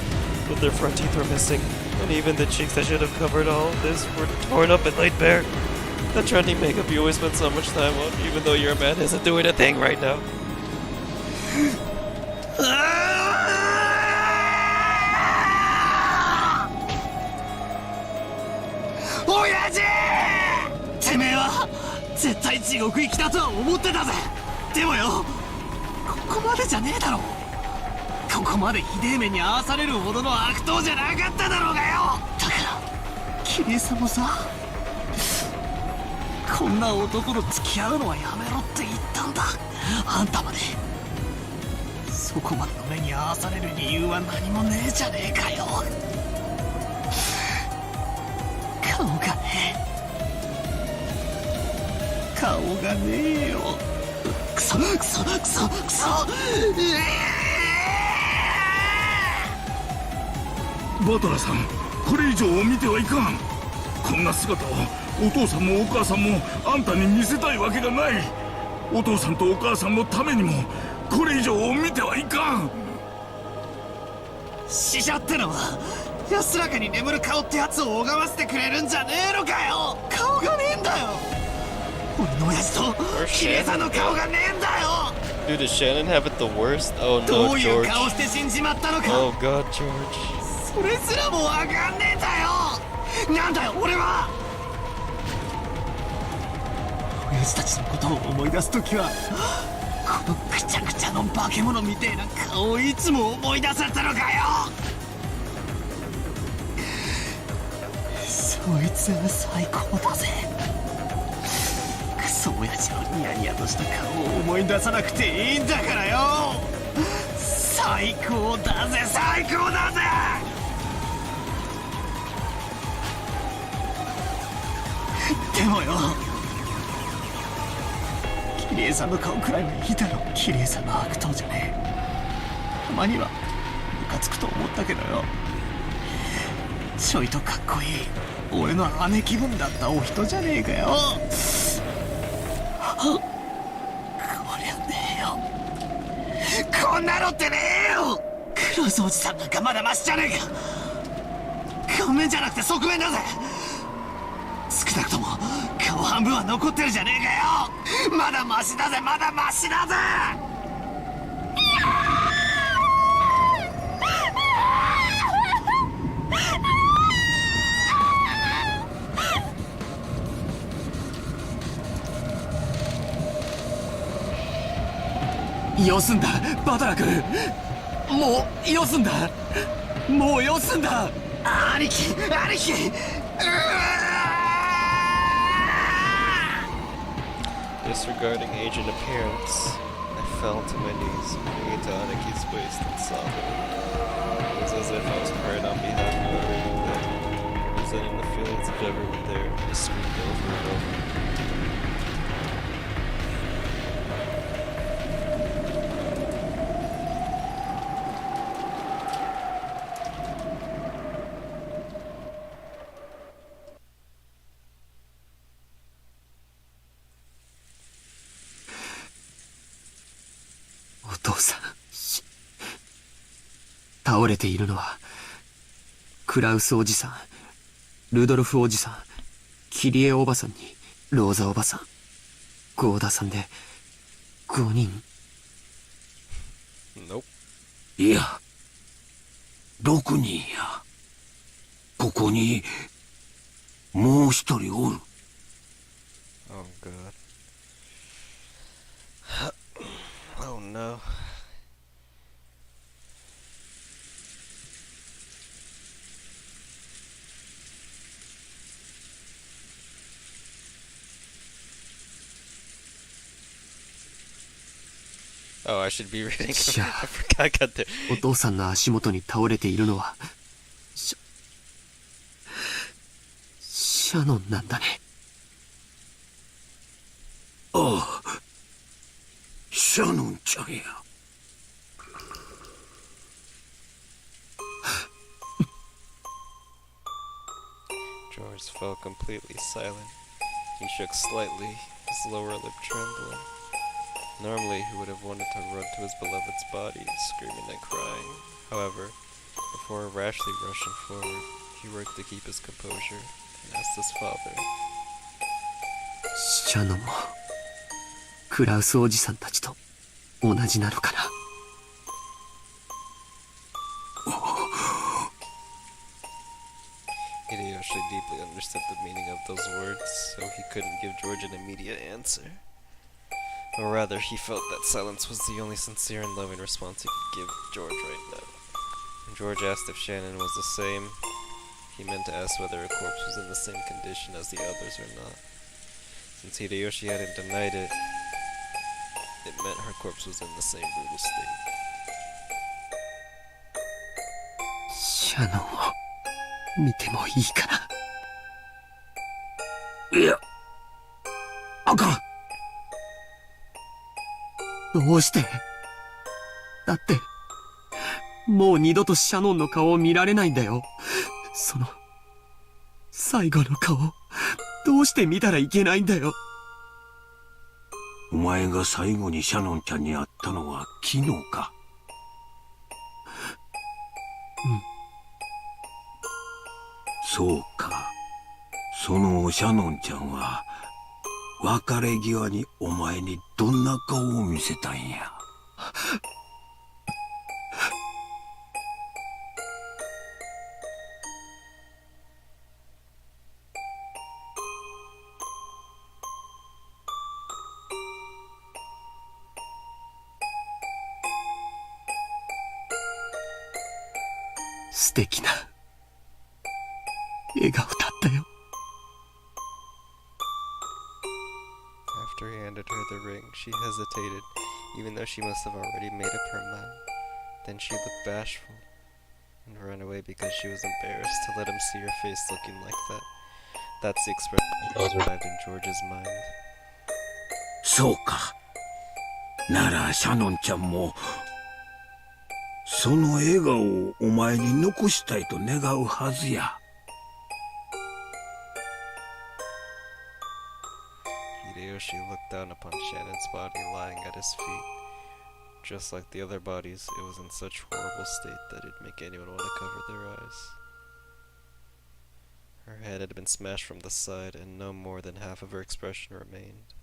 but their front teeth were missing, and even the cheeks that should have covered all of this were torn up and laid bare. The trendy makeup you always spend so much time on, even though your man isn't doing a thing right now. Oyaji! てめえは絶対地獄行きだとは思ってたぜ。でもよ、ここまでじゃねえだろ。ここまでひでえ目に遭わされるほどの悪党じゃなかっただろうがよ。だからキリエさんもさ、こんな男と付き合うのはやめろって言ったんだ。あんたまでそこまでの目に遭わされる理由は何もねえじゃねえかよ。顔がねえ、顔がねえよ。クソクソクソクソ。バトラさん、これ以上見てはいかん。こんな姿をお父さんもお母さんもあんたに見せたいわけがない。お父さんとお母さんのためにもこれ以上見てはいかん。死者ってのは安らかに眠る顔ってやつを拝ませてくれるんじゃねえのかよ。顔がねえんだよ。俺の親父とキリエさんの顔がねえんだよ。 Dude, does Shannon have it the worst? Oh ど no, ういう George. 顔して死んじまったのか。 Oh god, George. それすらもわかんねえんだよ。なんだよ俺は。親父たちのことを思い出すときはこのくちゃくちゃの化け物みてえな顔をいつも思い出されたのかよ。そいつは最高だぜ。クソ親父のニヤニヤとした顔を思い出さなくていいんだからよ。最高だぜ最高だぜ。でもよ、キリエさんの顔くらいはいいだろ。キリエさんの悪党じゃねえ。たまにはムカつくと思ったけどよ、ちょいとかっこいい俺の姉気分だったお人じゃねえかよ。こりゃねえよ、こんなのってねえよ。クロスおじさんなんかまだマシじゃねえか。顔面じゃなくて側面だぜ。少なくとも顔半分は残ってるじゃねえかよ。まだマシだぜ、まだマシだぜ。よすんだバトラ君、もうよすんだ、もうよすんだ。兄貴兄貴。Disregarding age and appearance, I fell to my knees, looking into Aniki's waist and sobbing. It was as if I was crying on behalf of everyone there, representing the feelings of everyone there, just screamed over and over. お父さん、倒れているのはクラウスおじさん、ルドルフおじさん、キリエおばさんにローザおばさん、ゴーダさんで5人。 Nope. いや、6人や。ここにもう一人おる。Oh god. Oh no. Oh, I should be reading. I forgot I got there. お父さんの足元に倒れているのはシャノンなんだね。ああ、シャノンちゃんや。George fell completely silent. He shook slightly, his lower lip trembling. Normally, he would have wanted to run to his beloved's body, screaming and crying. However, before rashly rushing forward, he worked to keep his composure and asked his father. シャノンもクラウスおじさんたちと同じなのかな。Hideyoshi deeply understood the meaning of those words, so he couldn't give George an immediate answer. Or rather, he felt that silence was the only sincere and loving response he could give George right now. When George asked if Shannon was the same, he meant to ask whether her corpse was in the same condition as the others or not. Since Hideyoshi hadn't denied it, it meant her corpse was in the same brutal state. シャノンを見てもいいかな。いや、あかん。どうして？だって、もう二度とシャノンの顔を見られないんだよ。その、最後の顔、どうして見たらいけないんだよ。お前が最後にシャノンちゃんに会ったのは昨日か。うん。そうか。そのシャノンちゃんは、別れ際にお前にどんな顔を見せたんや。素敵な笑顔だったよ。After he handed her the ring, she hesitated, even though she must have already made up her mind. Then she looked bashful and ran away because she was embarrassed to let him see her face looking like that. That's the expression that survived in George's mind. そうか。ならシャノンちゃんもその笑顔をお前に残したいと願うはずや。Hideyoshi looked down upon Shannon's body lying at his feet. Just like the other bodies, it was in such horrible state that it'd make anyone want to cover their eyes. Her head had been smashed from the side, and no more than half of her expression remained.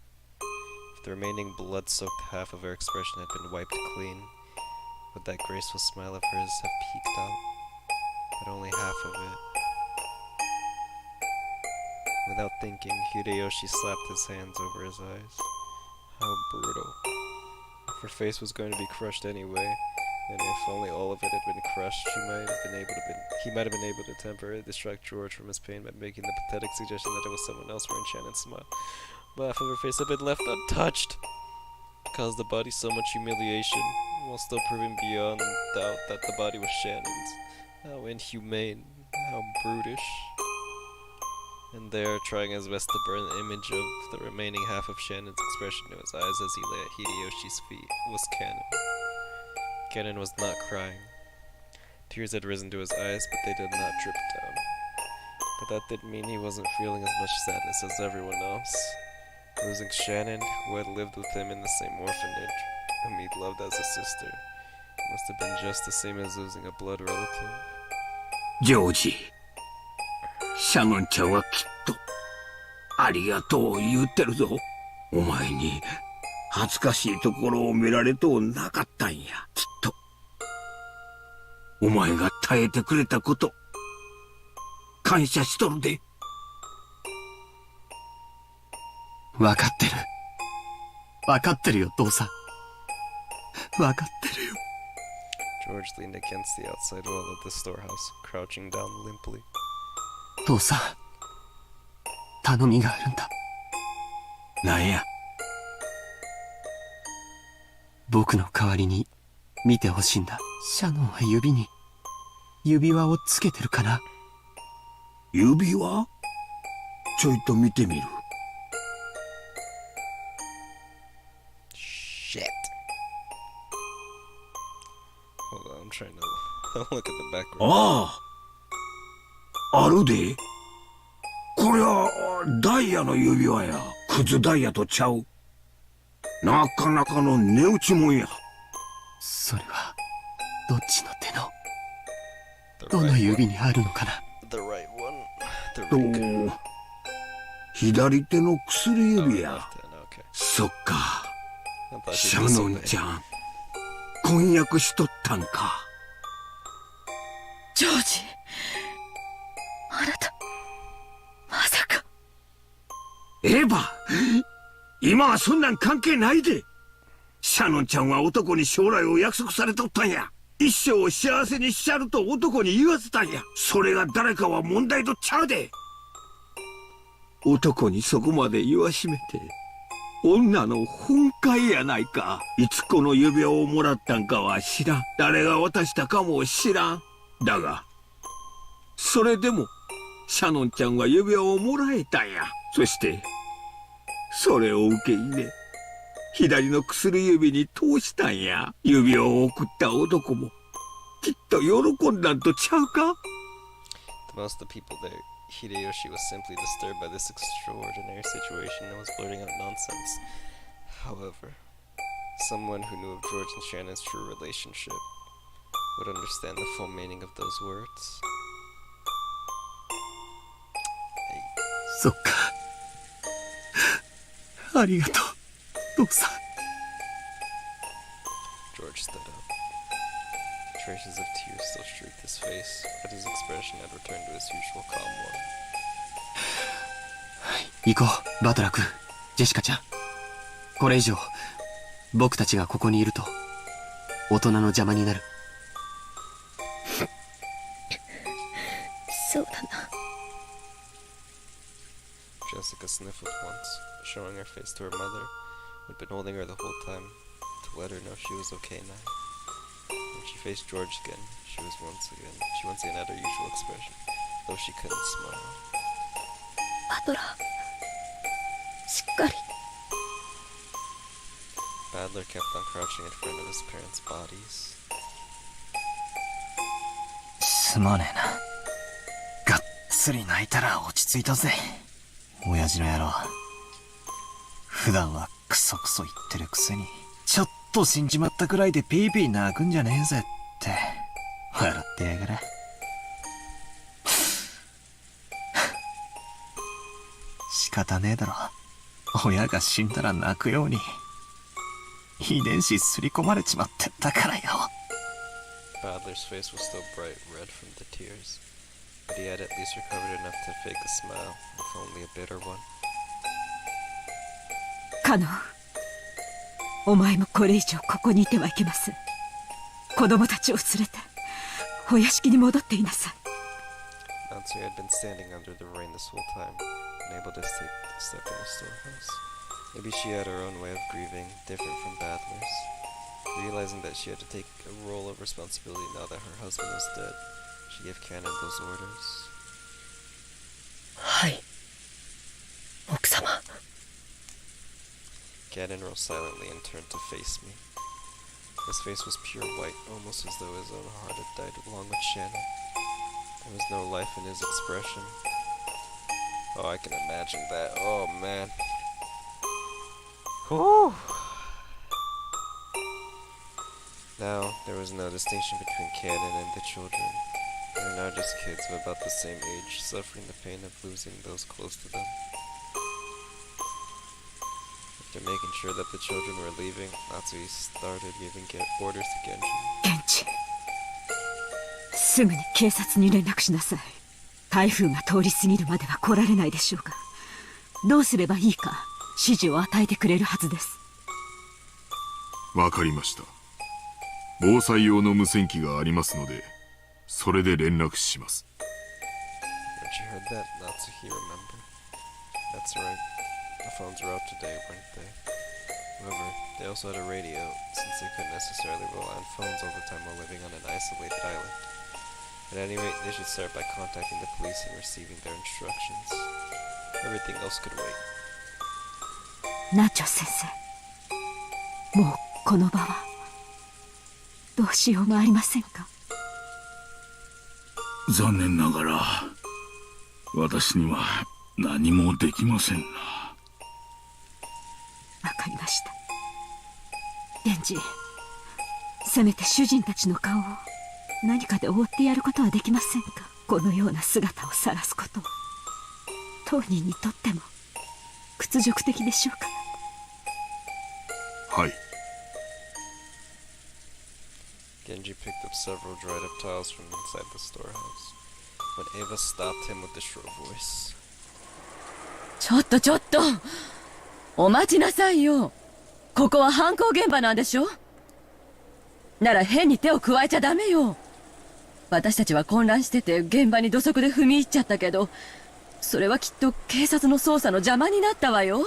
If the remaining blood-soaked half of her expression had been wiped clean, would that graceful smile of hers have peeked out? But only half of it. Without thinking, Hideyoshi slapped his hands over his eyes. How brutal. If her face was going to be crushed anyway, and if only all of it had been crushed, he might have been able to temporarily distract George from his pain by making the pathetic suggestion that it was someone else wearing Shannon's smile. But half of her face had been left untouched. It caused the body so much humiliation, while still proving beyond doubt that the body was Shannon's. How inhumane, how brutish. And there, trying his best to burn the image of the remaining half of Shannon's expression to his eyes as he lay at Hideyoshi's feet, was Cannon. Cannon was not crying. Tears had risen to his eyes, but they did not drip down. But that didn't mean he wasn't feeling as much sadness as everyone else. Losing Shannon, who had lived with him in the same orphanage, whom he'd loved as a sister, must have been just the same as losing a blood relative. ジョージ、シャノンちゃんはきっとありがとう言ってるぞ。お前に恥ずかしいところを見られとうなかったんや、きっと。お前が耐えてくれたこと、感謝しとるで。わかってる。わかってるよ、父さん。わかってるよ。 George leaned against the outside wall of the storehouse, crouching down limply. 父さん、頼みがあるんだ。なんや。僕の代わりに見てほしいんだ。シャノンは指に指輪をつけてるかな。指輪？ちょいと見てみる。Shit. Hold on, I'm trying to look at the background. ああ、あるで。こりゃダイヤの指輪や。クズダイヤとちゃう。なかなかの値打ちもんや。それはどっちの手の The どの right 指 one. にあるのかな。 The right one. The と right one. 左手の薬 Oh, 指 left や。 hand, okay. そっか。 I thought シ she'd ャ be ノ so ン bad. ちゃん、婚約しとったんか。ジョージ、あなた、まさか。エヴァ、今はそんなん関係ないで。シャノンちゃんは男に将来を約束されとったんや。一生を幸せにしちゃると男に言わせたんや。それが誰かは問題とちゃうで。男にそこまで言わしめて、女の本懐やないか。いつこの指輪をもらったんかは知らん。誰が渡したかも知らん。だが、それでも、シャノンちゃんは指輪をもらえたんや。そして、それを受け入れ、左の薬指に通したんや。指輪を送った男も、きっと喜んだんとちゃうか？ To most of the people there, Hideyoshi was simply disturbed by this extraordinary situation and was blurting out nonsense. However, someone who knew of George and Shannon's true relationship would understand the full meaning of those words. そっか。ありがとう、父さん。George stood up. Traces of tears still streaked his face, but his expression had returned to his usual calm one. 行こう、バトラー君、ジェシカちゃん。これ以上僕たちがここにいると大人の邪魔になる。そうだな。Jessica sniffled once, showing her face to her mother, who had been holding her the whole time, to let her know she was okay now. When she faced George again, she once again had her usual expression, though she couldn't smile. バトラー、しっかり。Badler kept on crouching in front of his parents' bodies. すまねえな。がっつり泣いたら落ち着いたぜ。親父の野郎。普段はクソクソ言ってるくせに、ちょっと死んじまったくらいでピーピー泣くんじゃねえぜって、笑ってやがれ。仕方ねえだろ。親が死んだら泣くように。遺伝子すり込まれちまってんだからよ。Badler's face was still bright red from the tears, but he had at least recovered enough to fake a smile, if only a bitter one. カノン、お前もこれ以上ここにいてはいけません。子供たちを連れてお屋敷に戻っていなさい。Nancy had been standing under the rain this whole time, unable to step in the storehouse. Maybe she had her own way of grieving, different from Badler's. Realizing that she had to take a role of responsibility now that her husband was dead, she gave Cannon those orders. はい、奥様。Cannon rose silently and turned to face me. His face was pure white, almost as though his own heart had died along with Shannon. There was no life in his expression. Oh, I can imagine that. Oh, man. Whew. Now, there was no distinction between Cannon and the children. They were now just kids of about the same age, suffering the pain of losing those close to them. After making sure that the children were leaving, Natsui started giving orders to Genji. ケンチ、すぐに警察に連絡しなさい。台風が通り過ぎるまでは来られないでしょうが、どうすればいいか指示を与えてくれるはずです。わかりました。防災用の無線機がありますので、それで連絡します。Haven't you heard that? Natsuhi, remember? That's right. The phones were out today, weren't they? However, they also had a radio, since they couldn't necessarily rely on phones all the time while living on an isolated island. At any rate, they should start by contacting the police and receiving their instructions. Everything else could wait. ナチョ先生、もうこの場はどうしようもありませんか？残念ながら私には何もできませんな。わかりました。源氏、せめて主人たちの顔を何かで覆ってやることはできませんか？このような姿を晒すことは当人にとっても屈辱的でしょうか？はい。Genji picked up several dried up tiles from inside the storehouse, when Ava stopped him with a shrill voice. ちょっとちょっと、お待ちなさいよ。ここは犯行現場なんでしょ？なら変に手を加えちゃダメよ。私たちは混乱してて現場に土足で踏み入っちゃったけど、それはきっと警察の捜査の邪魔になったわよ。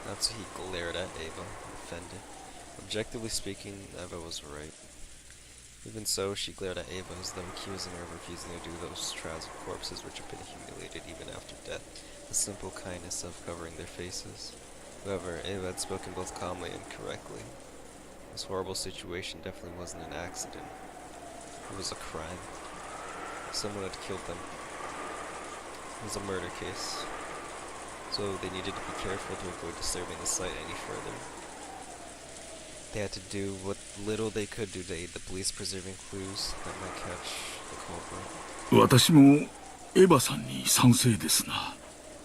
Natsuhi glared at Ava, offended. Objectively speaking, Ava was right. Even so, she glared at Ava as though accusing her of refusing to do those trials of corpses which have been humiliated even after death, the simple kindness of covering their faces. However, Ava had spoken both calmly and correctly. This horrible situation definitely wasn't an accident. It was a crime. Someone had killed them. It was a murder case. So they needed to be careful to avoid disturbing the site any further. They had to do what little they could do to aid the police preserving clues that might catch the culprit. 私もエヴァさんに賛成ですな。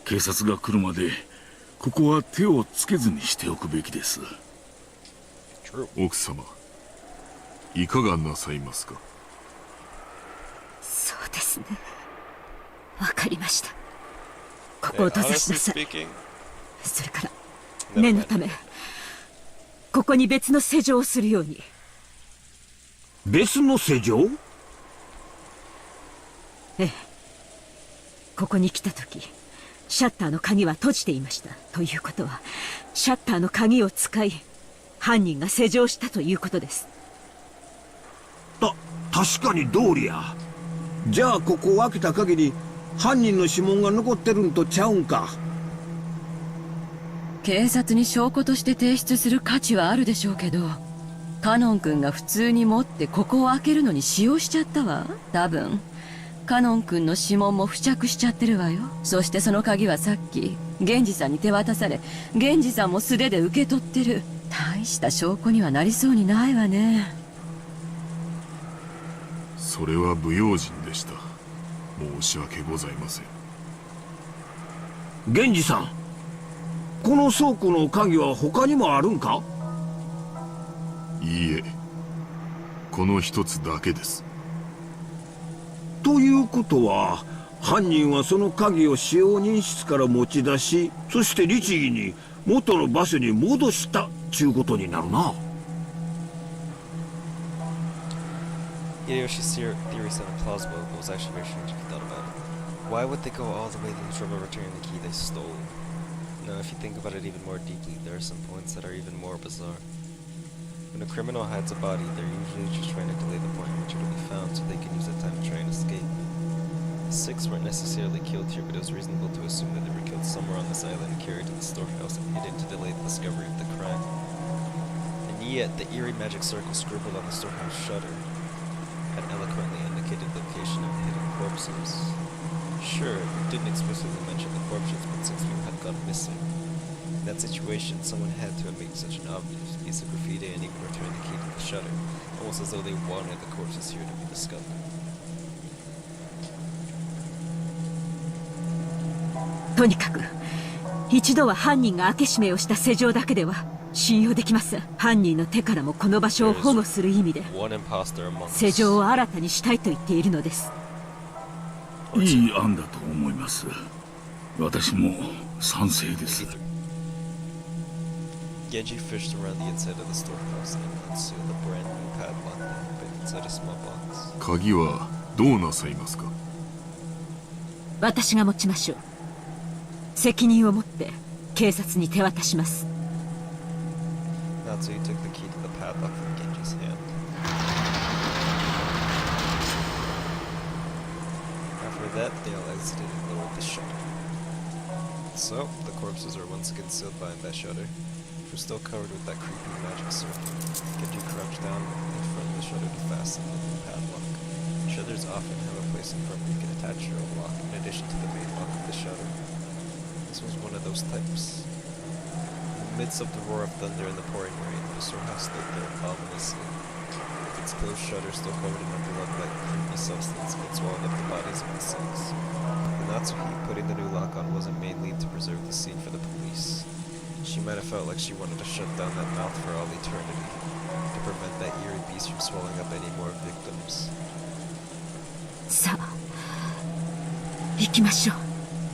警察が来るまでここは手をつけずにしておくべきです。奥様、いかがなさいますか？そうですね。わかりました。ここを閉ざしなさい。それから念のためここに別の施錠をするように。別の施錠？ええ。ここに来た時シャッターの鍵は閉じていました。ということはシャッターの鍵を使い犯人が施錠したということです。確かに通りや。じゃあここを開けた限り犯人の指紋が残ってるんとちゃうんか？警察に証拠として提出する価値はあるでしょうけど、カノン君が普通に持ってここを開けるのに使用しちゃったわ。多分カノン君の指紋も付着しちゃってるわよ。そしてその鍵はさっき源氏さんに手渡され、源氏さんも素手で受け取ってる。大した証拠にはなりそうにないわね。それは不用心でした。申し訳ございません。源氏さん、この倉庫の鍵は他にもあるんか？いいえ、この一つだけです。ということは犯人はその鍵を使用人室から持ち出し、そして律儀に元の場所に戻したちゅうことになるな。Hideyoshi's theory sounded plausible, but was actually very strange if you thought about it. Why would they go all the way to the trouble of returning the key they stole? Now, if you think about it even more deeply, there are some points that are even more bizarre. When a criminal hides a body, they're usually just trying to delay the point in which it will be found so they can use that time to try and escape. The six weren't necessarily killed here, but it was reasonable to assume that they were killed somewhere on this island and carried to the storehouse and hidden to delay the discovery of the crime. And yet, the eerie magic circle scribbled on the storehouse shutter had eloquently indicated the location of the hidden corpses. Sure, it didn't explicitly mention the corpses, but 6 people had gone missing. In that situation, someone had to have made such an obvious piece of graffiti and even returned the key to the shutter, almost as though they wanted the corpses here to be discovered. とにかく一度は犯人が開け閉めをした施錠だけでは信用できません。犯人の手からもこの場所を保護する意味で施錠を新たにしたいと言っているのです。いい案だと思います。私も賛成です。Genji fished around the inside of the storehouse and unsealed a brand new padlock that had been inside a small box. 鍵はどうなさいますか？私が持ちましょう。責任を持って警察に手渡します。Natsuki took the key to the padlock from Genji's hand. After that, they all exited and lowered the shutter. So, the corpses are once again sealed behind that shutter, which was still covered with that creepy magic circle. Genji crouched down in front of the shutter to fasten the new padlock. Shutters often have a place in front where you can attach your own lock in addition to the main lock of the shutter. This was one of those types. In the midst of the roar of thunder and the pouring rain, the storehouse stood there ominously, with its closed shutter still covered in a blood-like creepy substance made swallowing up the bodies of the six. The Natsuki putting the new lock on wasn't mainly to preserve the scene for the police. She might have felt like she wanted to shut down that mouth for all eternity, to prevent that eerie beast from swallowing up any more victims. さあ、行きましょう。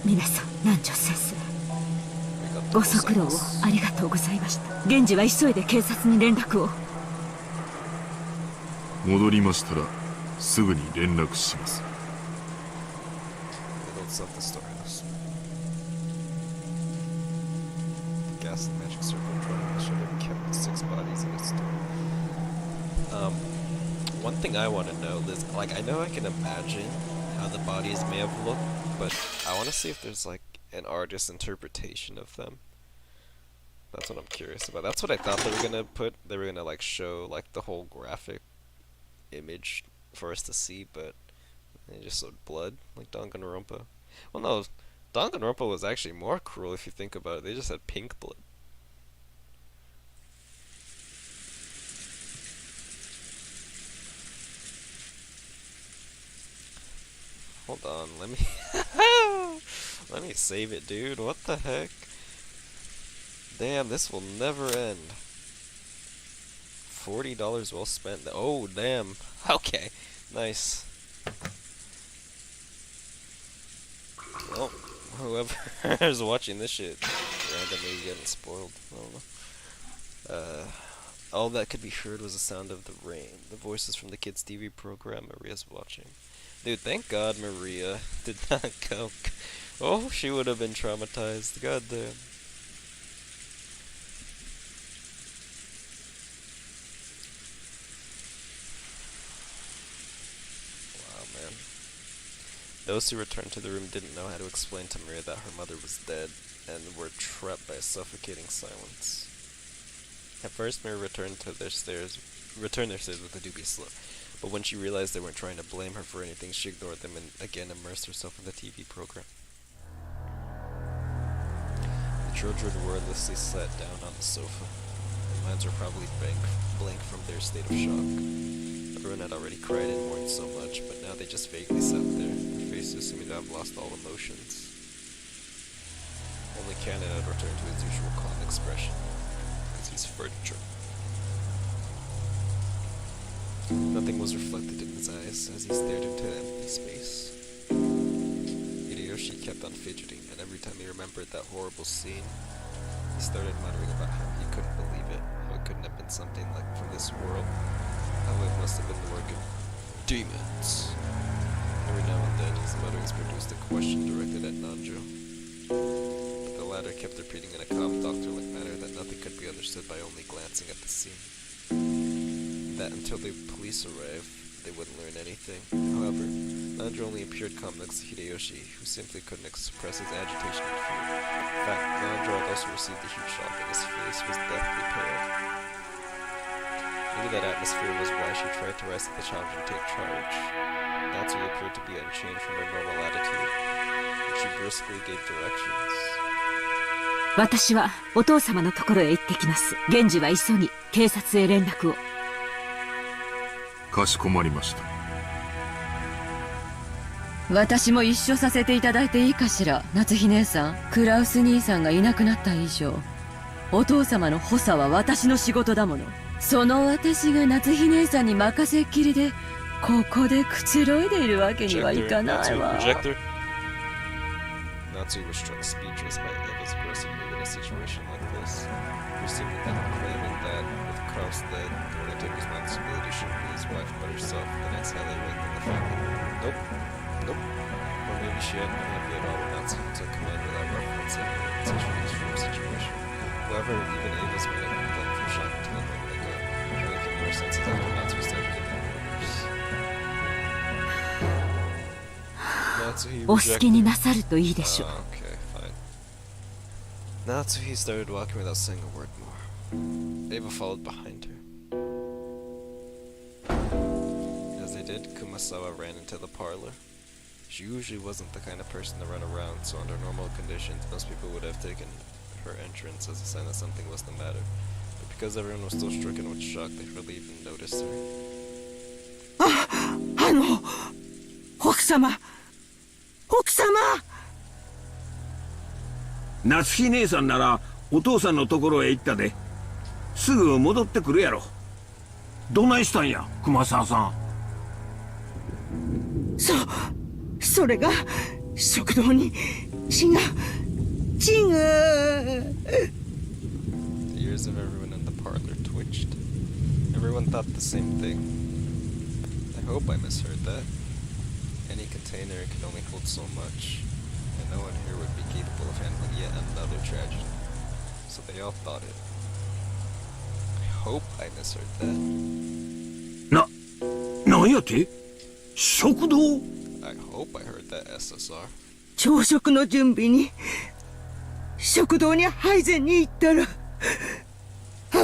皆さん、南條先生。ご足労をありがとうございました。源氏は急いで警察に連絡を。戻りましたらすぐに連絡します。They left the storehouse. The ghastly magic circle drawing the shutter kept the six bodies in its store. One thing I want to know is, like, I know I can imagine how the bodies may have looked, but I want to see if there's, like, an artist's interpretation of them. That's what I'm curious about. That's what I thought they were gonna put. They were gonna, like, show, like, the whole graphic image for us to see, but they just showed blood, like Danganronpa. Well, no, Danganronpa was actually more cruel if you think about it. They just had pink blood. Hold on, let me let me save it, dude. What the heck? Damn, this will never end. $40 well spent. Oh, damn. Okay, nice. Well, whoever's watching this shit randomly getting spoiled. I don't know. All that could be heard was the sound of the rain. The voices from the kids' TV program Maria's watching. Dude, thank God Maria did not go. Oh, she would have been traumatized. God damn. Wow, man. Those who returned to the room didn't know how to explain to Maria that her mother was dead and were trapped by a suffocating silence. At first, Maria returned their stairs with a dubious look. But when she realized they weren't trying to blame her for anything, she ignored them and again immersed herself in the TV program. The children wordlessly sat down on the sofa. Their minds were probably blank from their state of shock. Everyone had already cried and mourned so much, but now they just vaguely sat there, their faces seeming to have lost all emotions. Only Cannon had returned to his usual calm expression, as he's furniture. Nothing was reflected in his eyes as he stared into an empty space. Hideyoshi kept on fidgeting, and every time he remembered that horrible scene, he started muttering about how he couldn't believe it, how it couldn't have been something like from this world, how it must have been the work of demons. Every now and then, his mutterings produced a question directed at Nanjo, but the latter kept repeating in a calm, doctor-like manner that nothing could be understood by only glancing at the scene. That until the police arrived, they wouldn't learn anything. However, Nanjo only appeared calm next to Hideyoshi, who simply couldn't express his agitation and fear. In fact, Nanjo had also received a huge shock and his face was deathly pale. Maybe that atmosphere was why she tried to rise to the challenge and take charge. Natsu appeared to be unchanged from her normal attitude, and she briskly gave directions. 私はお父様のところへ行ってきます。源氏は急ぎ警察へ連絡を。かしこまりました。私も一緒させていただいていいかしら。夏日姉さん、クラウス兄さんがいなくなった以上、お父様の補佐は私の仕事だもの。その私が夏日姉さんに任せっきりでここでくつろいでいるわけにはいかないわ。Natsu was struck speechless by Eva's aggressive move in a situation like this. Receiving them claiming that with Kraus dead, the one who took responsibility should be his wife but herself, then that's how they went in the family. Nope. Or maybe she had no idea at all when Natsu took command without referencing her such an extreme situation. However, even Ava's might have been done from shocking to them when they got really came to her senses after Natsu started giving orders. お好きになさるといいでしょう。Okay, fine. Natsuhi started walking without saying a word more. Ava followed behind her. As they did, Kumasawa ran into the parlor. She usually wasn't the kind of person to run around, so under normal conditions, most people would have taken her entrance as a sign that something was the matter. But because everyone was still stricken with shock, they hardly even noticed her. 奥様夏日姉さんならお父さんのところへ行ったで。すぐ戻ってくるやろ。どないしたんや、熊沢さん。それが食堂に血が The ears of everyone in the parlor twitched. Everyone thought the same thing. I hope I misheard that. Any container can only hold so much, and no one here would be capable of handling yet another tragedy. So they all thought it. I hope I misheard that. なんやて？食堂？ I hope I heard that, SSR. 朝食の準備に食堂に配膳に行ったら The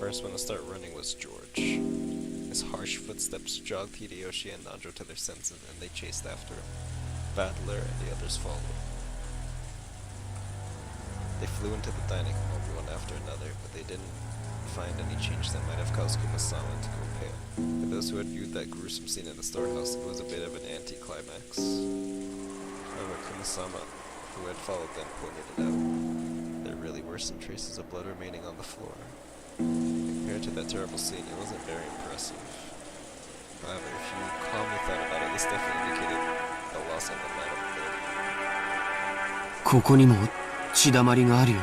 first one to start running was George. His harsh footsteps jogged Hideyoshi and Nanjo to their senses, and they chased after him. Battler and the others followed. They flew into the dining hall, one after another, but they didn't find any change that might have caused Kumasawa to go pale. For those who had viewed that gruesome scene in the storehouse, it was a bit of an anticlimax. However, Kumasama, who had followed them, pointed it out. There really were some traces of blood remaining on the floor. Compared to that terrible scene, it wasn't very impressive. However, if you calmly thought about it, this definitely indicated the loss of a man of blood. ここにも血だまりがあるよ。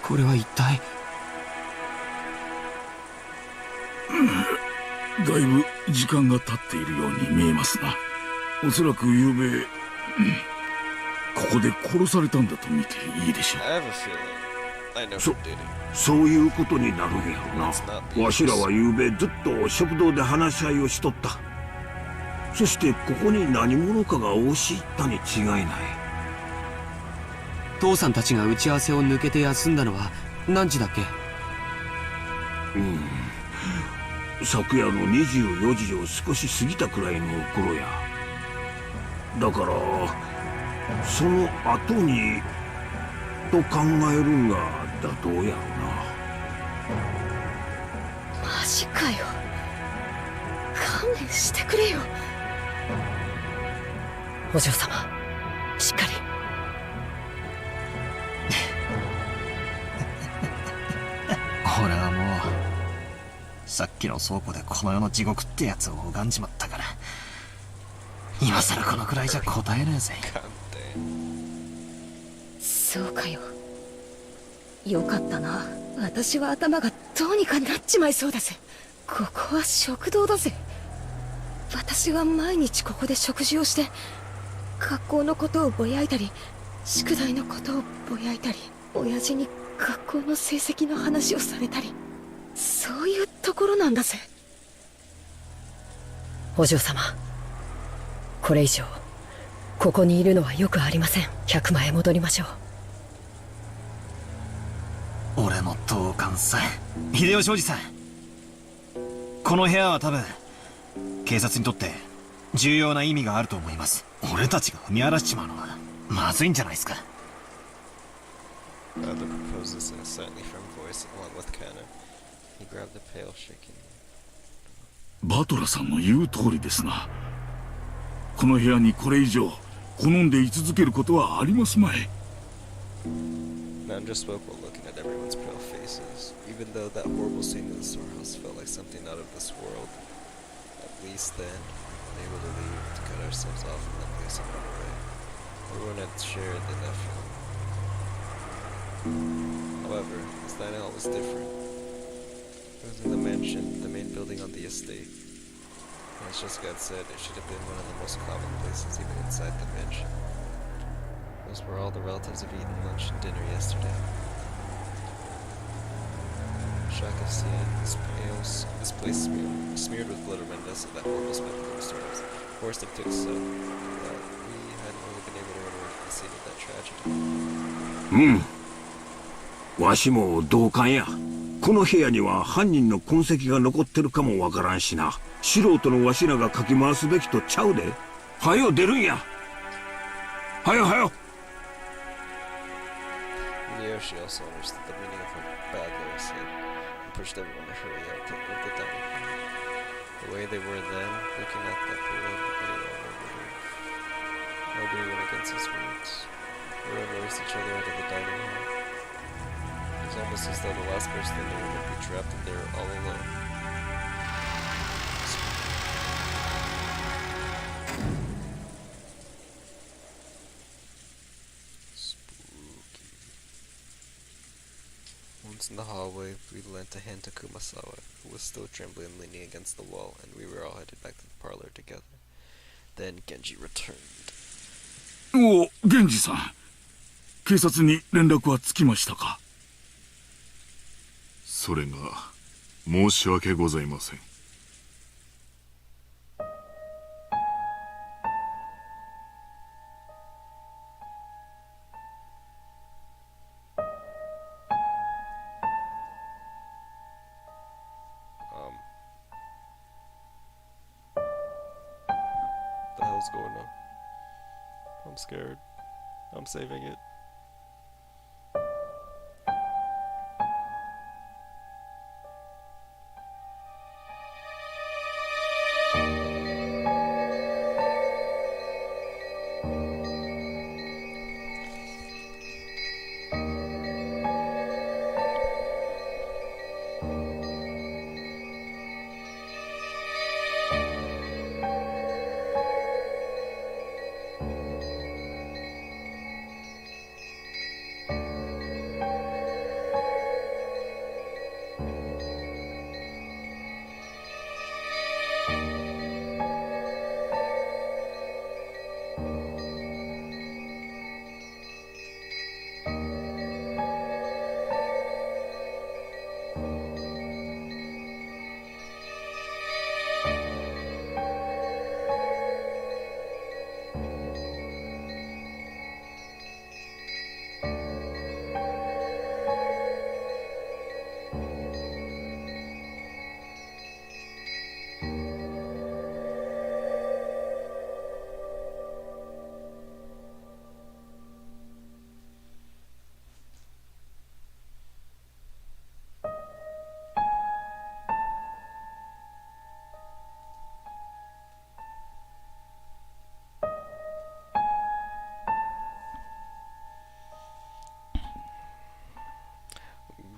これは一体。だいぶ時間が経っているように見えますな。おそらく昨夜ここで殺されたんだと見ていいでしょう。 I have a feeling I never did it. そういうことになるんやろな。わしらは昨夜ずっと食堂で話し合いをしとった。そしてここに何者かが押し入ったに違いない。父さんたちが打ち合わせを抜けて休んだのは何時だっけ？昨夜の24時を少し過ぎたくらいの頃や。だからその後にと考えるんが妥当やろな。マジかよ。勘弁してくれよ。お嬢様、しっかり。俺はもうさっきの倉庫でこの世の地獄ってやつを拝んじまったから、今さらこのくらいじゃ答えねえぜ。そうかよ。よかったな。私は頭がどうにかなっちまいそうだぜ。ここは食堂だぜ。私は毎日ここで食事をして、学校のことをぼやいたり、宿題のことをぼやいたり、親父に学校の成績の話をされたり、そういうところなんだぜ。お嬢様、これ以上ここにいるのはよくありません。客間へ戻りましょう。俺も同感さ。秀吉おじさん、この部屋は多分警察にとって重要な意味があると思います。俺たちが踏み荒らしちまうのはまずいんじゃないですか。Father proposed this in a slightly firm voice, along with Cannon. He grabbed the pail, shaking. バトラさんの言う通りですな。この部屋にこれ以上好んで居続けることはありますまい。Nanja spoke while looking at everyone's pale faces. Even though that horrible scene in the storehouse felt like something out of this world, at least then, unable to leave, to cut ourselves off from that place and run away. Everyone had shared the nephew. However, this night hall was different. It was in the mansion, the main building on the estate. And as Jessica had said, it should have been one of the most common places even inside the mansion. It was where all the relatives have eaten lunch and dinner yesterday. Shock of seeing this place smeared with blood reminded us of that almost biblical stories. Of course, it took so that we hadn't really been able to run away from the scene of that tragedy. わしも同感や。この部屋には犯人の痕跡が残ってるかもわからんしな。素人のわしらがかき回すべきとちゃうで。はよ出るんや。はよはよ。Miyoshi also understood the meaning of what Bad Law said and pushed everyone to hurry out of the dining hall. The way they were then, looking at that pool, nobody went against his words. Everyone raced each other out of the dining hall. It was almost as though the last person in the room would be trapped in there all alone. Once in the hallway, we lent a hand to Kumasawa, who was still trembling and leaning against the wall, and we were all headed back to the parlor together. Then Genji returned. おお、源氏さん。警察に連絡はつきましたか？それが申し訳ございません。The hell's going on? I'm scared. I'm saving it.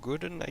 Good night.